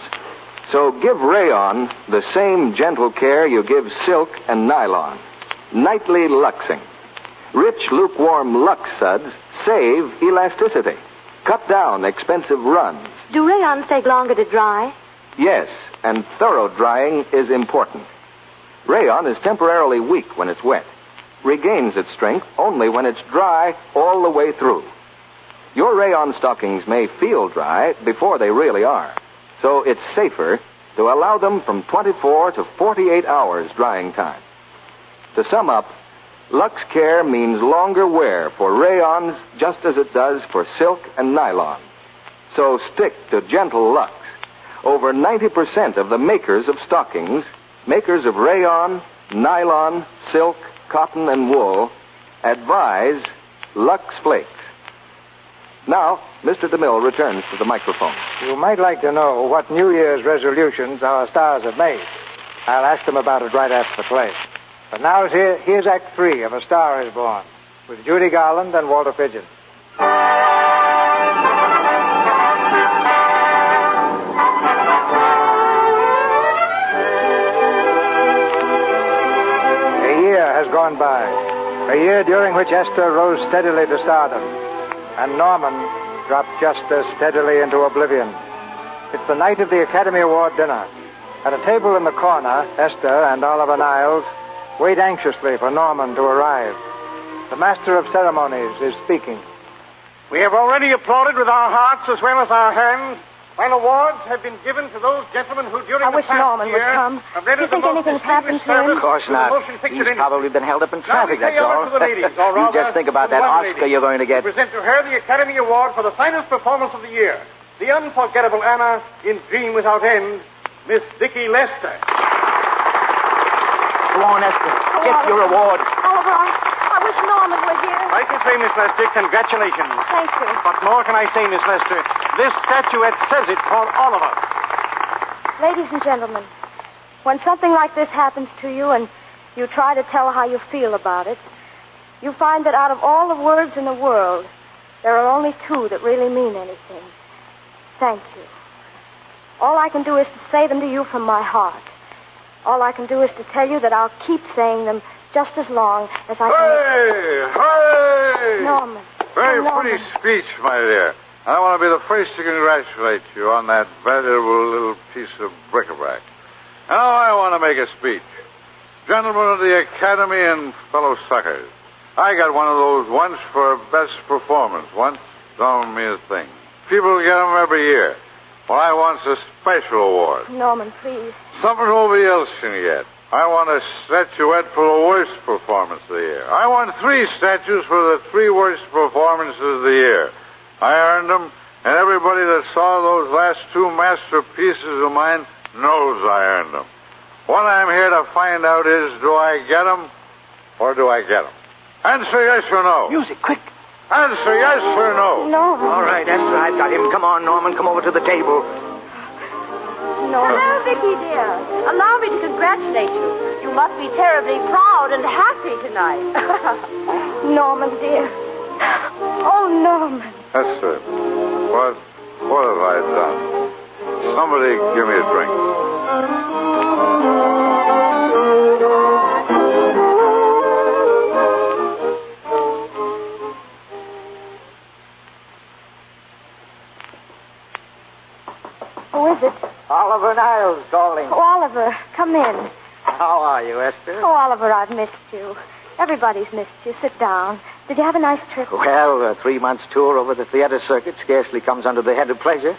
S1: So give rayon the same gentle care you give silk and nylon. Nightly luxing. Rich, lukewarm Lux suds save elasticity. Cut down expensive runs.
S8: Do rayons take longer to dry?
S1: Yes, and thorough drying is important. Rayon is temporarily weak when it's wet. Regains its strength only when it's dry all the way through. Your rayon stockings may feel dry before they really are. So it's safer to allow them from 24 to 48 hours drying time. To sum up, Lux Care means longer wear for rayons just as it does for silk and nylon. So stick to gentle Lux. Over 90% of the makers of stockings, makers of rayon, nylon, silk, cotton, and wool, advise Lux Flakes. Now, Mr. DeMille returns to the microphone.
S2: You might like to know what New Year's resolutions our stars have made. I'll ask them about it right after the play. But now here's Act 3 of A Star is Born, with Judy Garland and Walter Pidgeon. A year has gone by. A year during which Esther rose steadily to stardom, and Norman dropped just as steadily into oblivion. It's the night of the Academy Award dinner. At a table in the corner, Esther and Oliver Niles wait anxiously for Norman to arrive. The Master of Ceremonies is speaking.
S6: We have already applauded with our hearts as well as our hands when awards have been given to those gentlemen who during
S4: I
S6: the
S4: wish
S6: past
S4: Norman would
S6: year
S4: come.
S6: have
S4: Do you think anything's happened to him?
S10: Of course not. He's probably been held up in traffic, that's all.
S6: To the ladies, or
S10: You
S6: rather,
S10: just think about
S6: to the
S10: that
S6: one
S10: Oscar
S6: lady.
S10: you're going to get.
S6: We present to her the Academy Award for the finest performance of the year. The unforgettable Anna in Dream Without End, Miss Dickie Lester.
S10: Go on, Esther. Get your award.
S4: Oliver, I wish Norman were here.
S6: I can say, Miss Lester, congratulations.
S4: Thank you.
S6: What more can I say, Miss Lester? This statuette says it for all of us.
S4: Ladies and gentlemen, when something like this happens to you and you try to tell how you feel about it, you find that out of all the words in the world, there are only two that really mean anything. Thank you. All I can do is to say them to you from my heart. All I can do is to tell you that I'll keep saying them just as long as I can.
S7: Hey!
S4: Norman.
S7: Very
S4: Norman.
S7: pretty speech, my dear. I want to be the first to congratulate you on that valuable little piece of bric-a-brac. Now I want to make a speech. Gentlemen of the Academy and fellow suckers, I got one of those once for best performance. Once don't mean a thing. People get them every year. Well, I want a special award.
S4: Norman, please.
S7: Something nobody else can get. I want a statuette for the worst performance of the year. I want 3 statues for the 3 worst performances of the year. I earned them, and everybody that saw those last 2 masterpieces of mine knows I earned them. What I'm here to find out is, do I get them, or do I get them? Answer yes or no.
S10: Music, quick.
S7: Answer yes or no.
S4: No.
S10: All right, Esther, I've got him. Come on, Norman, come over to the table.
S4: No.
S11: Hello, Vicky, dear. Allow me to congratulate you. You must be terribly proud and happy tonight.
S4: Norman, dear. Oh, Norman.
S7: Esther, what have I done? Somebody give me a drink.
S4: Who is it?
S2: Oliver Niles calling.
S4: Oh, Oliver, come in.
S2: How are you, Esther?
S4: Oh, Oliver, I've missed you. Everybody's missed you. Sit down. Did you have a nice trip?
S10: Well, a 3-month tour over the theater circuit scarcely comes under the head of pleasure.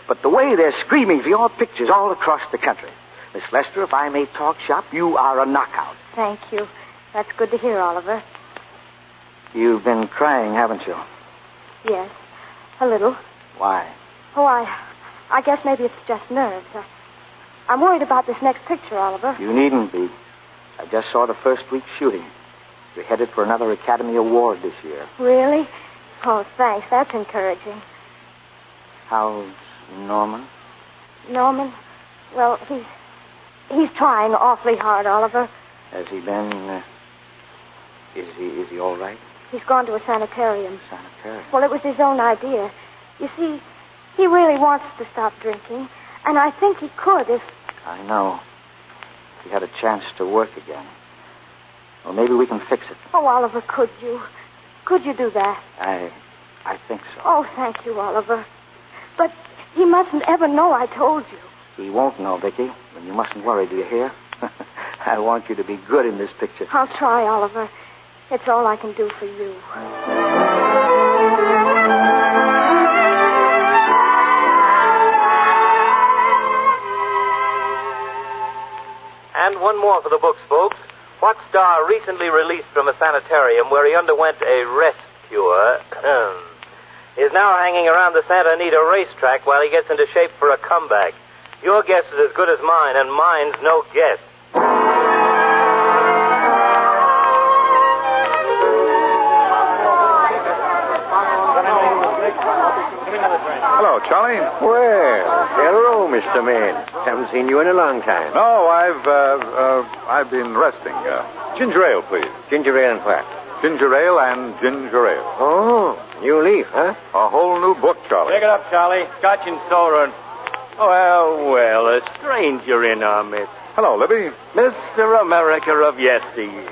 S10: But the way they're screaming for your pictures all across the country. Miss Lester, if I may talk shop, you are a knockout.
S4: Thank you. That's good to hear, Oliver.
S10: You've been crying, haven't you?
S4: Yes, a little.
S10: Why?
S4: Oh, I guess maybe it's just nerves. I'm worried about this next picture, Oliver.
S10: You needn't be. I just saw the first week's shooting. You're headed for another Academy Award this year.
S4: Really? Oh, thanks. That's encouraging.
S10: How's Norman?
S4: Norman? Well, he's trying awfully hard, Oliver.
S10: Has he been... Is he all right?
S4: He's gone to a sanitarium.
S10: Sanitarium?
S4: Well, it was his own idea. You see, he really wants to stop drinking, and I think he could if...
S10: I know. If he had a chance to work again. Well, maybe we can fix it.
S4: Oh, Oliver, could you? Could you do that?
S10: I think so.
S4: Oh, thank you, Oliver. But he mustn't ever know I told you.
S10: He won't know, Vicky. And you mustn't worry, do you hear? I want you to be good in this picture.
S4: I'll try, Oliver. It's all I can do for you.
S9: And one more for the books, folks. What star recently released from a sanitarium where he underwent a rest cure is now hanging around the Santa Anita racetrack while he gets into shape for a comeback? Your guess is as good as mine, and mine's no guess.
S7: Hello, Charlie.
S12: Well, hello, Mr. Man. Haven't seen you in a long time.
S7: No, I've been resting. Ginger ale, please.
S12: Ginger ale and what?
S7: Ginger ale and ginger ale.
S12: Oh, new leaf, huh?
S7: A whole new book, Charlie.
S5: Pick it up, Charlie. Scotch and soda. Well, a stranger in our midst.
S7: Hello, Libby.
S5: Mr. America of yesteryear.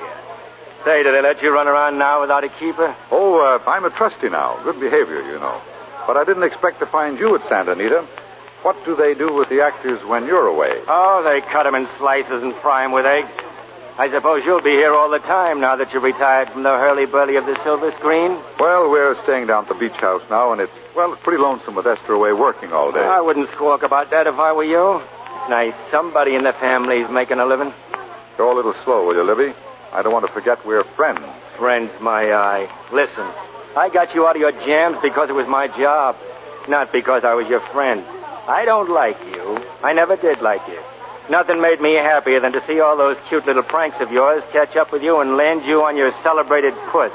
S5: Say, do they let you run around now without a keeper?
S7: Oh, I'm a trustee now. Good behavior, you know. But I didn't expect to find you at Santa Anita. What do they do with the actors when you're away?
S5: Oh, they cut them in slices and fry them with eggs. I suppose you'll be here all the time now that you're retired from the hurly-burly of the silver screen?
S7: Well, we're staying down at the beach house now, and it's pretty lonesome with Esther away working all day.
S5: I wouldn't squawk about that if I were you. It's nice. Somebody in the family's making a living.
S7: Go a little slow, will you, Libby? I don't want to forget we're friends.
S5: Friends, my eye. Listen, I got you out of your jams because it was my job, not because I was your friend. I don't like you. I never did like you. Nothing made me happier than to see all those cute little pranks of yours catch up with you and land you on your celebrated puss.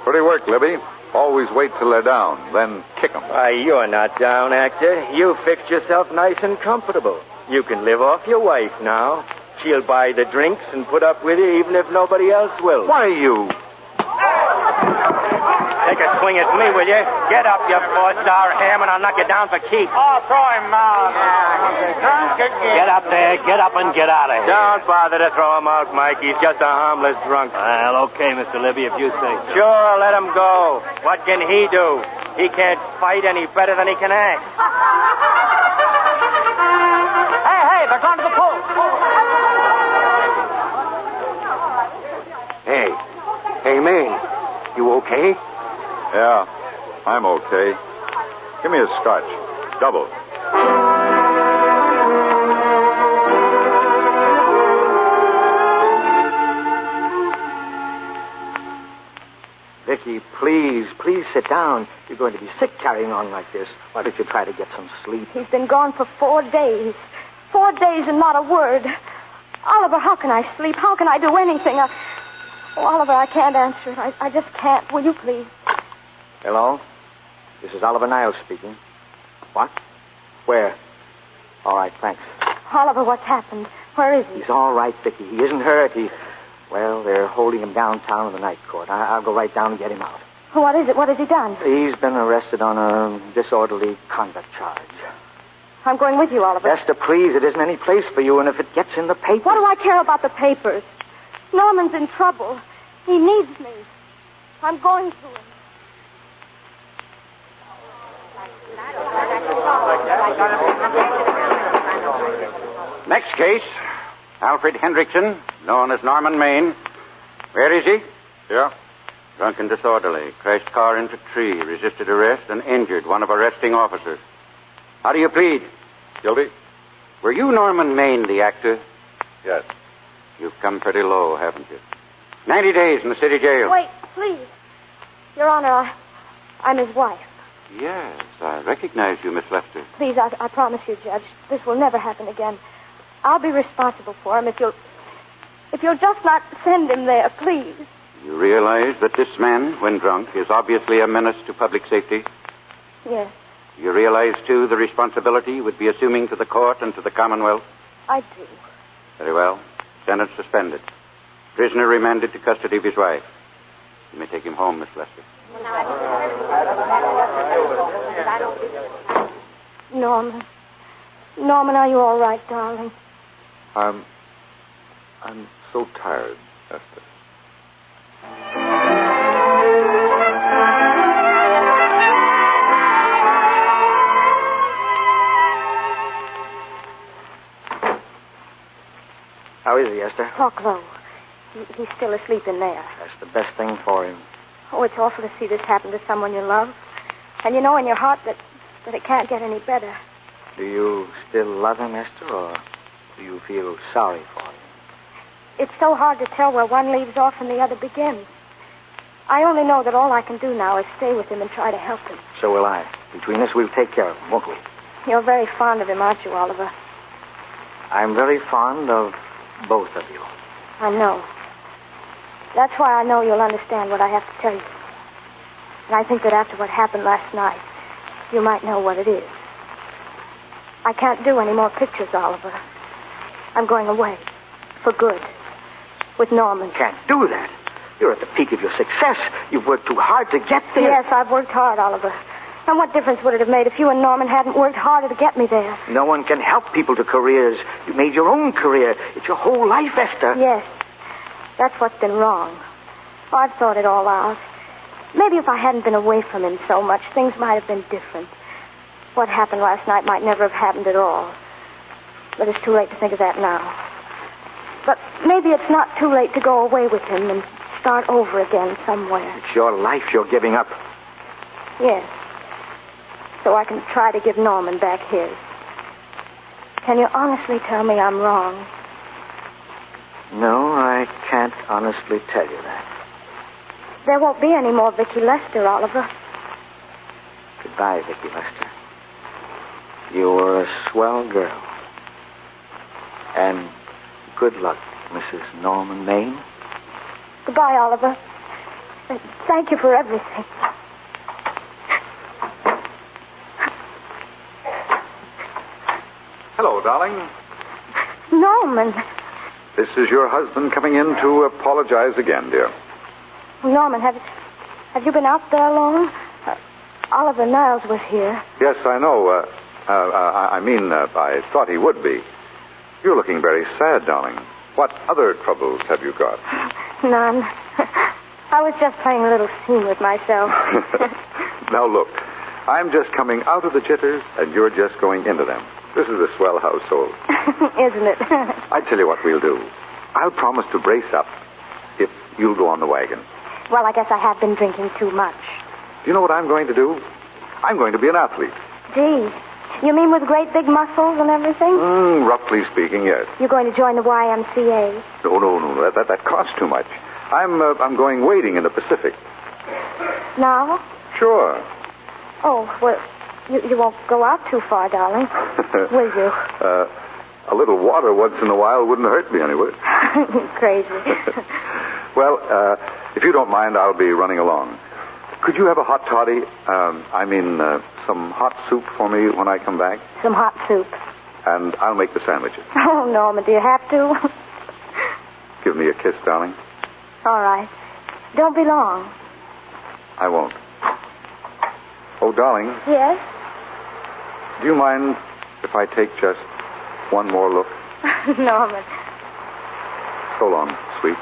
S7: Pretty work, Libby. Always wait till they're down, then kick 'em.
S5: Why, you're not down, actor. You fixed yourself nice and comfortable. You can live off your wife now. She'll buy the drinks and put up with you even if nobody else will.
S12: Why, you...
S5: Take a swing at me, will you? Get up, you four-star ham, and I'll knock you down for keeps.
S2: Oh, throw him out.
S5: Get up there. Get up and get out of here. Don't bother to throw him out, Mike. He's just a harmless drunk.
S13: Well, okay, Mr. Libby, if you say so.
S5: Sure, let him go. What can he do? He can't fight any better than he can act. Hey, they're going to the pool.
S12: Hey, man. You okay?
S7: Yeah, I'm okay. Give me a scotch. Double.
S10: Vicky, please sit down. You're going to be sick carrying on like this. Why don't you try to get some sleep?
S4: He's been gone for 4 days. 4 days and not a word. Oliver, how can I sleep? How can I do anything? Oh, Oliver, I can't answer it. I just can't. Will you please?
S10: Hello? This is Oliver Niles speaking. What? Where? All right, thanks.
S4: Oliver, what's happened? Where is he?
S10: He's all right, Vicky. He isn't hurt. Well, they're holding him downtown in the night court. I'll go right down and get him out.
S4: What is it? What has he done?
S10: He's been arrested on a disorderly conduct charge.
S4: I'm going with you, Oliver.
S10: Esther, please, it isn't any place for you, and if it gets in the papers...
S4: What do I care about the papers? Norman's in trouble. He needs me. I'm going to him.
S12: Next case, Alfred Hendrickson, known as Norman Maine. Where is he?
S7: Yeah.
S12: Drunk and disorderly. Crashed car into tree. Resisted arrest and injured one of arresting officers. How do you plead?
S7: Guilty?
S12: Were you Norman Maine, the actor?
S7: Yes.
S12: You've come pretty low, haven't you? 90 days in the city jail.
S4: Wait, please. Your Honor, I'm his wife.
S12: Yes, I recognize you, Miss Lester.
S4: Please, I promise you, Judge, this will never happen again. I'll be responsible for him if you'll just not send him there, please.
S12: You realize that this man, when drunk, is obviously a menace to public safety?
S4: Yes,
S12: You realize, too, the responsibility you would be assuming to the court and to the Commonwealth?
S4: I do.
S12: Very well. Sentence suspended. Prisoner remanded to custody of his wife. You may take him home, Miss Lester.
S4: Norman. Norman, are you all right, darling?
S7: I'm so tired, Esther.
S10: How is he, Esther?
S4: Talk low. He's still asleep in there.
S10: That's the best thing for him.
S4: Oh, it's awful to see this happen to someone you love. And you know in your heart that it can't get any better.
S10: Do you still love him, Esther, or do you feel sorry for him?
S4: It's so hard to tell where one leaves off and the other begins. I only know that all I can do now is stay with him and try to help him.
S10: So will I. Between us, we'll take care of him, won't we?
S4: You're very fond of him, aren't you, Oliver?
S10: I'm very fond of both of you.
S4: I know. That's why I know you'll understand what I have to tell you. And I think that after what happened last night,
S8: you might know what it is. I can't do any more pictures, Oliver. I'm going away. For good. With Norman.
S10: Can't do that. You're at the peak of your success. You've worked too hard to get there.
S8: Yes, I've worked hard, Oliver. And what difference would it have made if you and Norman hadn't worked harder to get me there?
S10: No one can help people to careers. You made your own career. It's your whole life, Esther.
S8: Yes. That's what's been wrong. Oh, I've thought it all out. Maybe if I hadn't been away from him so much, things might have been different. What happened last night might never have happened at all. But it's too late to think of that now. But maybe it's not too late to go away with him and start over again somewhere.
S10: It's your life you're giving up.
S8: Yes. So I can try to give Norman back his. Can you honestly tell me I'm wrong?
S10: No, I can't honestly tell you that.
S8: There won't be any more Vicki Lester, Oliver.
S10: Goodbye, Vicki Lester. You were a swell girl. And good luck, Mrs. Norman Maine.
S8: Goodbye, Oliver. Thank you for everything.
S7: Hello, darling.
S8: Norman.
S7: This is your husband coming in to apologize again, dear.
S8: Norman, have you been out there long? Oliver Niles was here.
S7: Yes, I know. I thought he would be. You're looking very sad, darling. What other troubles have you got?
S8: None. I was just playing a little scene with myself.
S7: Now, look. I'm just coming out of the jitters, and you're just going into them. This is a swell household.
S8: Isn't it?
S7: I tell you what we'll do. I'll promise to brace up if you'll go on the wagon.
S8: Well, I guess I have been drinking too much.
S7: Do you know what I'm going to do? I'm going to be an athlete.
S8: Gee, you mean with great big muscles and everything?
S7: Roughly speaking, yes.
S8: You're going to join the YMCA?
S7: No. That costs too much. I'm going wading in the Pacific.
S8: Now?
S7: Sure.
S8: Oh, well, you won't go out too far, darling. Will you?
S7: A little water once in a while wouldn't hurt me anyway.
S8: Crazy.
S7: Well, if you don't mind, I'll be running along. Could you have a hot toddy? Some hot soup for me when I come back?
S8: Some hot soup.
S7: And I'll make the sandwiches.
S8: Oh, Norman, do you have to?
S7: Give me a kiss, darling.
S8: All right. Don't be long.
S7: I won't. Oh, darling.
S8: Yes?
S7: Do you mind if I take just one more look?
S8: Norman.
S7: So long, sweet.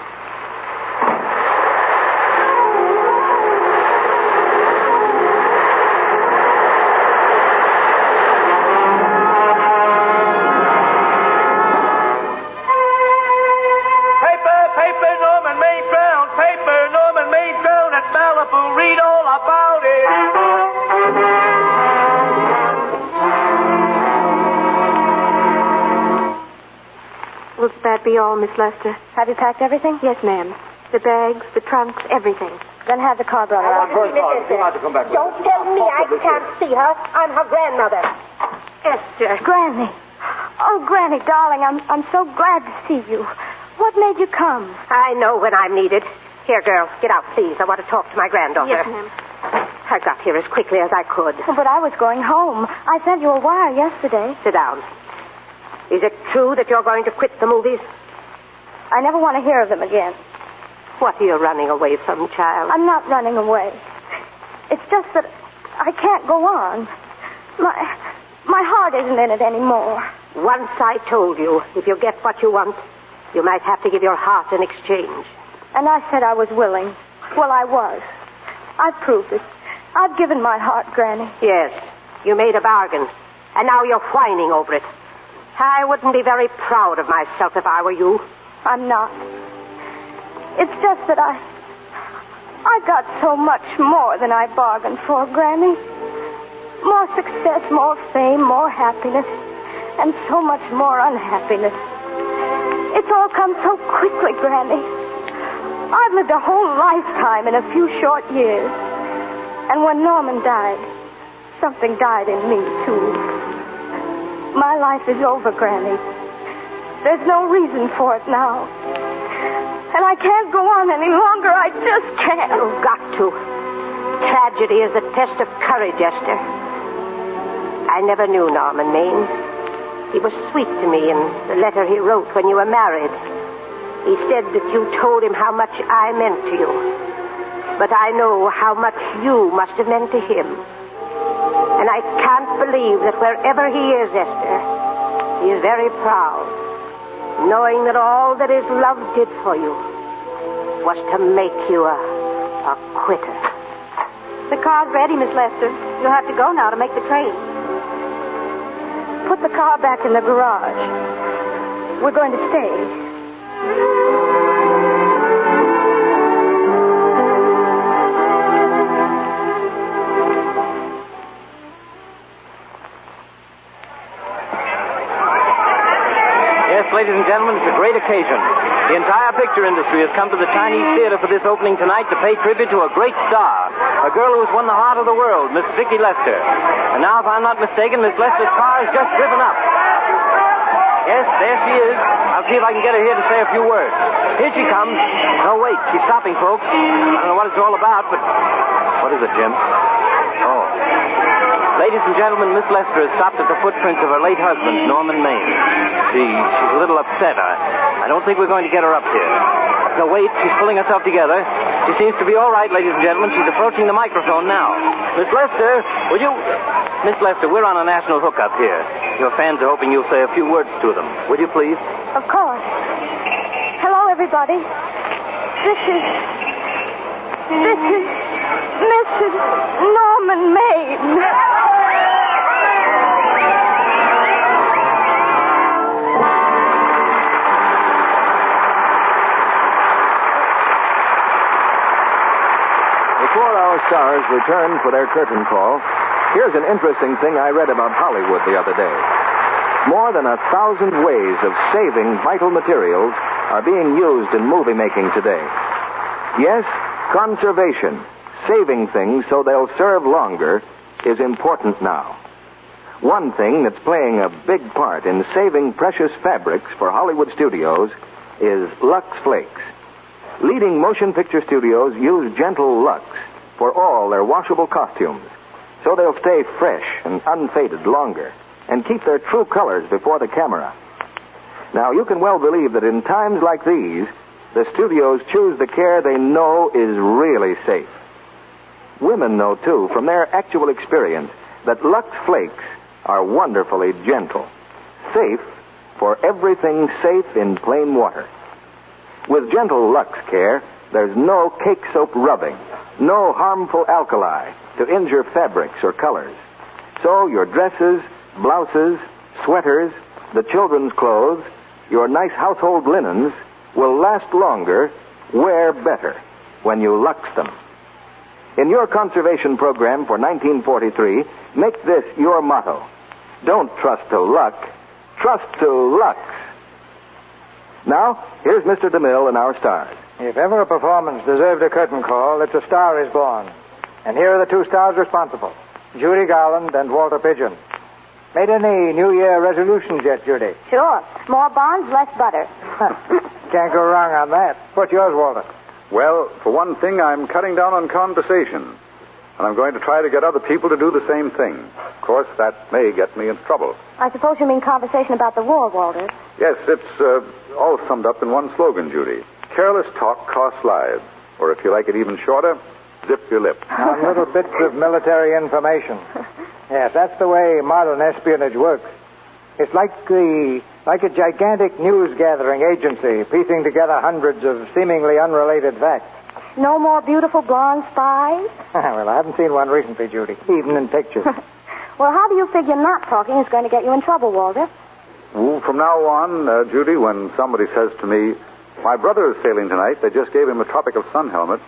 S5: Paper, Norman Maine drowned. Paper, Norman Maine drowned at Malibu. Read all about it.
S8: Will that be all, Miss Lester? Have you packed everything? Yes, ma'am. The bags, the trunks, everything. Then have the car brought around.
S3: Don't tell me I can't see her. I'm her grandmother. Esther.
S8: Granny. Oh, Granny, darling, I'm so glad to see you. What made you come?
S3: I know when I'm needed. Here, girl, get out, please. I want to talk to my granddaughter.
S8: Yes, ma'am.
S3: I got here as quickly as I could.
S8: Oh, but I was going home. I sent you a wire yesterday.
S3: Sit down. Is it true that you're going to quit the movies?
S8: I never want to hear of them again.
S3: What are you running away from, child?
S8: I'm not running away. It's just that I can't go on. My heart isn't in it anymore.
S3: Once I told you, if you get what you want, you might have to give your heart in exchange.
S8: And I said I was willing. Well, I was. I've proved it. I've given my heart, Granny.
S3: Yes, you made a bargain, and now you're whining over it. I wouldn't be very proud of myself if I were you.
S8: I'm not. It's just that I got so much more than I bargained for, Granny. More success, more fame, more happiness, and so much more unhappiness. It's all come so quickly, Granny. I've lived a whole lifetime in a few short years. And when Norman died, something died in me, too. My life is over, Granny. There's no reason for it now. And I can't go on any longer. I just can't.
S3: You've got to. Tragedy is the test of courage, Esther. I never knew Norman Maine. He was sweet to me in the letter he wrote when you were married. He said that you told him how much I meant to you. But I know how much you must have meant to him. And I can't believe that wherever he is, Esther, he is very proud, knowing that all that his love did for you was to make you a quitter.
S11: The car's ready, Miss Lester. You'll have to go now to make the train.
S8: Put the car back in the garage. We're going to stay.
S5: Ladies and gentlemen, it's a great occasion. The entire picture industry has come to the Chinese Theater for this opening tonight to pay tribute to a great star, a girl who's won the heart of the world, Miss Vicki Lester. And now, if I'm not mistaken, Miss Lester's car has just driven up. Yes, there she is. I'll see if I can get her here to say a few words. Here she comes. No, wait, she's stopping, folks. I don't know what it's all about, but... What is it, Jim? Oh. Ladies and gentlemen, Miss Lester has stopped at the footprints of her late husband, Norman Maine. She's a little upset. I don't think we're going to get her up here. No, wait, she's pulling herself together. She seems to be all right, ladies and gentlemen. She's approaching the microphone now. Miss Lester, will you... Miss Lester, we're on a national hookup here. Your fans are hoping you'll say a few words to them. Will you please?
S8: Of course. Hello, everybody. This is Mrs. Norman Maine.
S1: Before our stars return for their curtain call, here's an interesting thing I read about Hollywood the other day. More than 1,000 ways of saving vital materials are being used in movie making today. Yes, conservation, saving things so they'll serve longer, is important now. One thing that's playing a big part in saving precious fabrics for Hollywood studios is Lux Flakes. Leading motion picture studios use gentle Lux for all their washable costumes, so they'll stay fresh and unfaded longer and keep their true colors before the camera. Now, you can well believe that in times like these, the studios choose the care they know is really safe. Women know, too, from their actual experience, that Lux Flakes are wonderfully gentle, safe for everything safe in plain water. With gentle Lux care, there's no cake soap rubbing, no harmful alkali to injure fabrics or colors. So your dresses, blouses, sweaters, the children's clothes, your nice household linens will last longer, wear better when you Lux them. In your conservation program for 1943, make this your motto. Don't trust to luck, trust to Lux. Now, here's Mr. DeMille and our stars.
S2: If ever a performance deserved a curtain call, it's A Star is Born. And here are the two stars responsible, Judy Garland and Walter Pidgeon. Made any New Year resolutions yet, Judy?
S8: Sure. More bonds, less butter.
S2: Can't go wrong on that. What's yours, Walter?
S7: Well, for one thing, I'm cutting down on conversation. And I'm going to try to get other people to do the same thing. Of course, that may get me into trouble.
S8: I suppose you mean conversation about the war, Walter.
S7: Yes, it's all summed up in one slogan, Judy. Careless talk costs lives. Or if you like it even shorter, zip your lip.
S2: On little bits of military information. Yes, that's the way modern espionage works. It's like a gigantic news-gathering agency piecing together hundreds of seemingly unrelated facts.
S8: No more beautiful blonde spies?
S2: Well, I haven't seen one recently, Judy, even in pictures.
S8: Well, how do you figure not talking is going to get you in trouble, Walter?
S7: Well, from now on, Judy, when somebody says to me, my brother is sailing tonight, they just gave him a tropical sun helmet,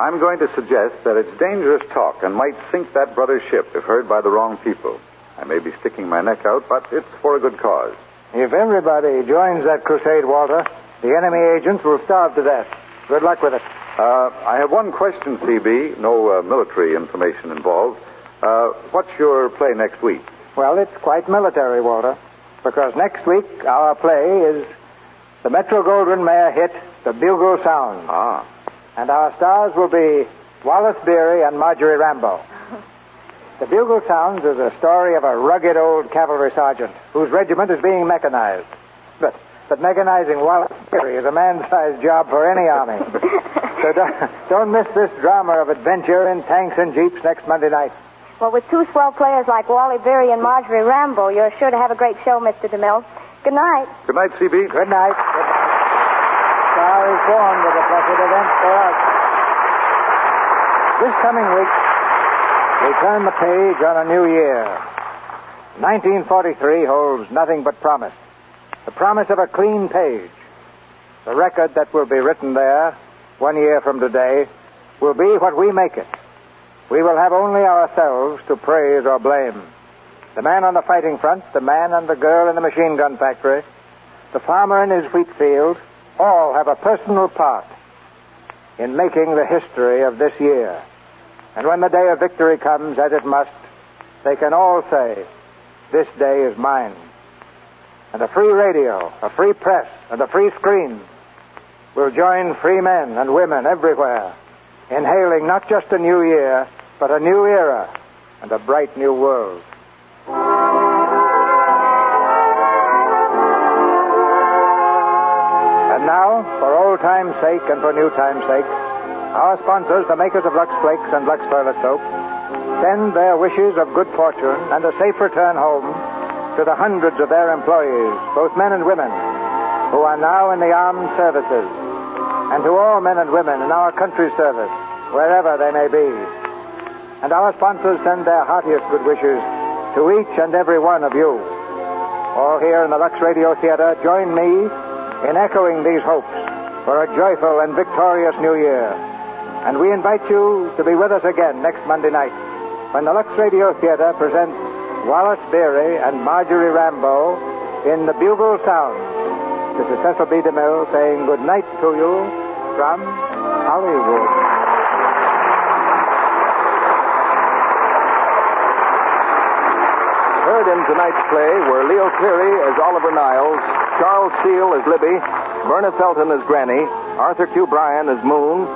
S7: I'm going to suggest that it's dangerous talk and might sink that brother's ship if heard by the wrong people. I may be sticking my neck out, but it's for a good cause.
S2: If everybody joins that crusade, Walter, the enemy agents will starve to death. Good luck with it.
S7: I have one question, CB. No military information involved. What's your play next week?
S2: Well, it's quite military, Walter, because next week our play is the Metro-Goldwyn-Mayer hit, The Bugle Sound.
S7: Ah.
S2: And our stars will be Wallace Beery and Marjorie Rambeau. The bugle sounds is a story of a rugged old cavalry sergeant whose regiment is being mechanized. But mechanizing Wallace Berry is a man-sized job for any army. So don't miss this drama of adventure in tanks and jeeps next Monday night.
S8: Well, with two swell players like Wally Berry and Marjorie Rambo, you're sure to have a great show, Mr. DeMille. Good night.
S7: Good night, CB.
S2: Good night. Star is Born was a blessed event for us. This coming week, we turn the page on a new year. 1943 holds nothing but promise. The promise of a clean page. The record that will be written there 1 year from today will be what we make it. We will have only ourselves to praise or blame. The man on the fighting front, the man and the girl in the machine gun factory, the farmer in his wheat field, all have a personal part in making the history of this year. And when the day of victory comes, as it must, they can all say, this day is mine. And a free radio, a free press, and a free screen will join free men and women everywhere in hailing not just a new year, but a new era and a bright new world. And now, for old time's sake and for new time's sake, our sponsors, the makers of Lux Flakes and Lux Toilet Soap, send their wishes of good fortune and a safe return home to the hundreds of their employees, both men and women, who are now in the armed services, and to all men and women in our country's service, wherever they may be. And our sponsors send their heartiest good wishes to each and every one of you. All here in the Lux Radio Theater, join me in echoing these hopes for a joyful and victorious New Year. And we invite you to be with us again next Monday night when the Lux Radio Theater presents Wallace Beery and Marjorie Rambo in The Bugle Sounds. This is Cecil B. DeMille saying good night to you from Hollywood.
S1: Heard in tonight's play were Leo Cleary as Oliver Niles, Charles Steele as Libby, Verna Felton as Granny, Arthur Q. Bryan as Moon,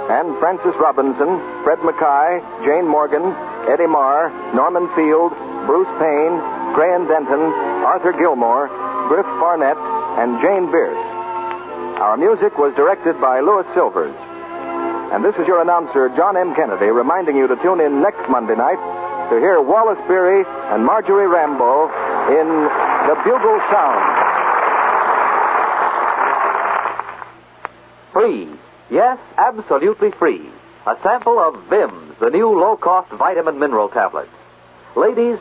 S1: and Francis Robinson, Fred Mackay, Jane Morgan, Eddie Marr, Norman Field, Bruce Payne, Graham Denton, Arthur Gilmore, Griff Barnett, and Jane Bierce. Our music was directed by Louis Silvers. And this is your announcer, John M. Kennedy, reminding you to tune in next Monday night to hear Wallace Beery and Marjorie Rambo in The Bugle Sounds.
S14: Free. Yes, absolutely free. A sample of Vims, the new low-cost vitamin mineral tablets. Ladies,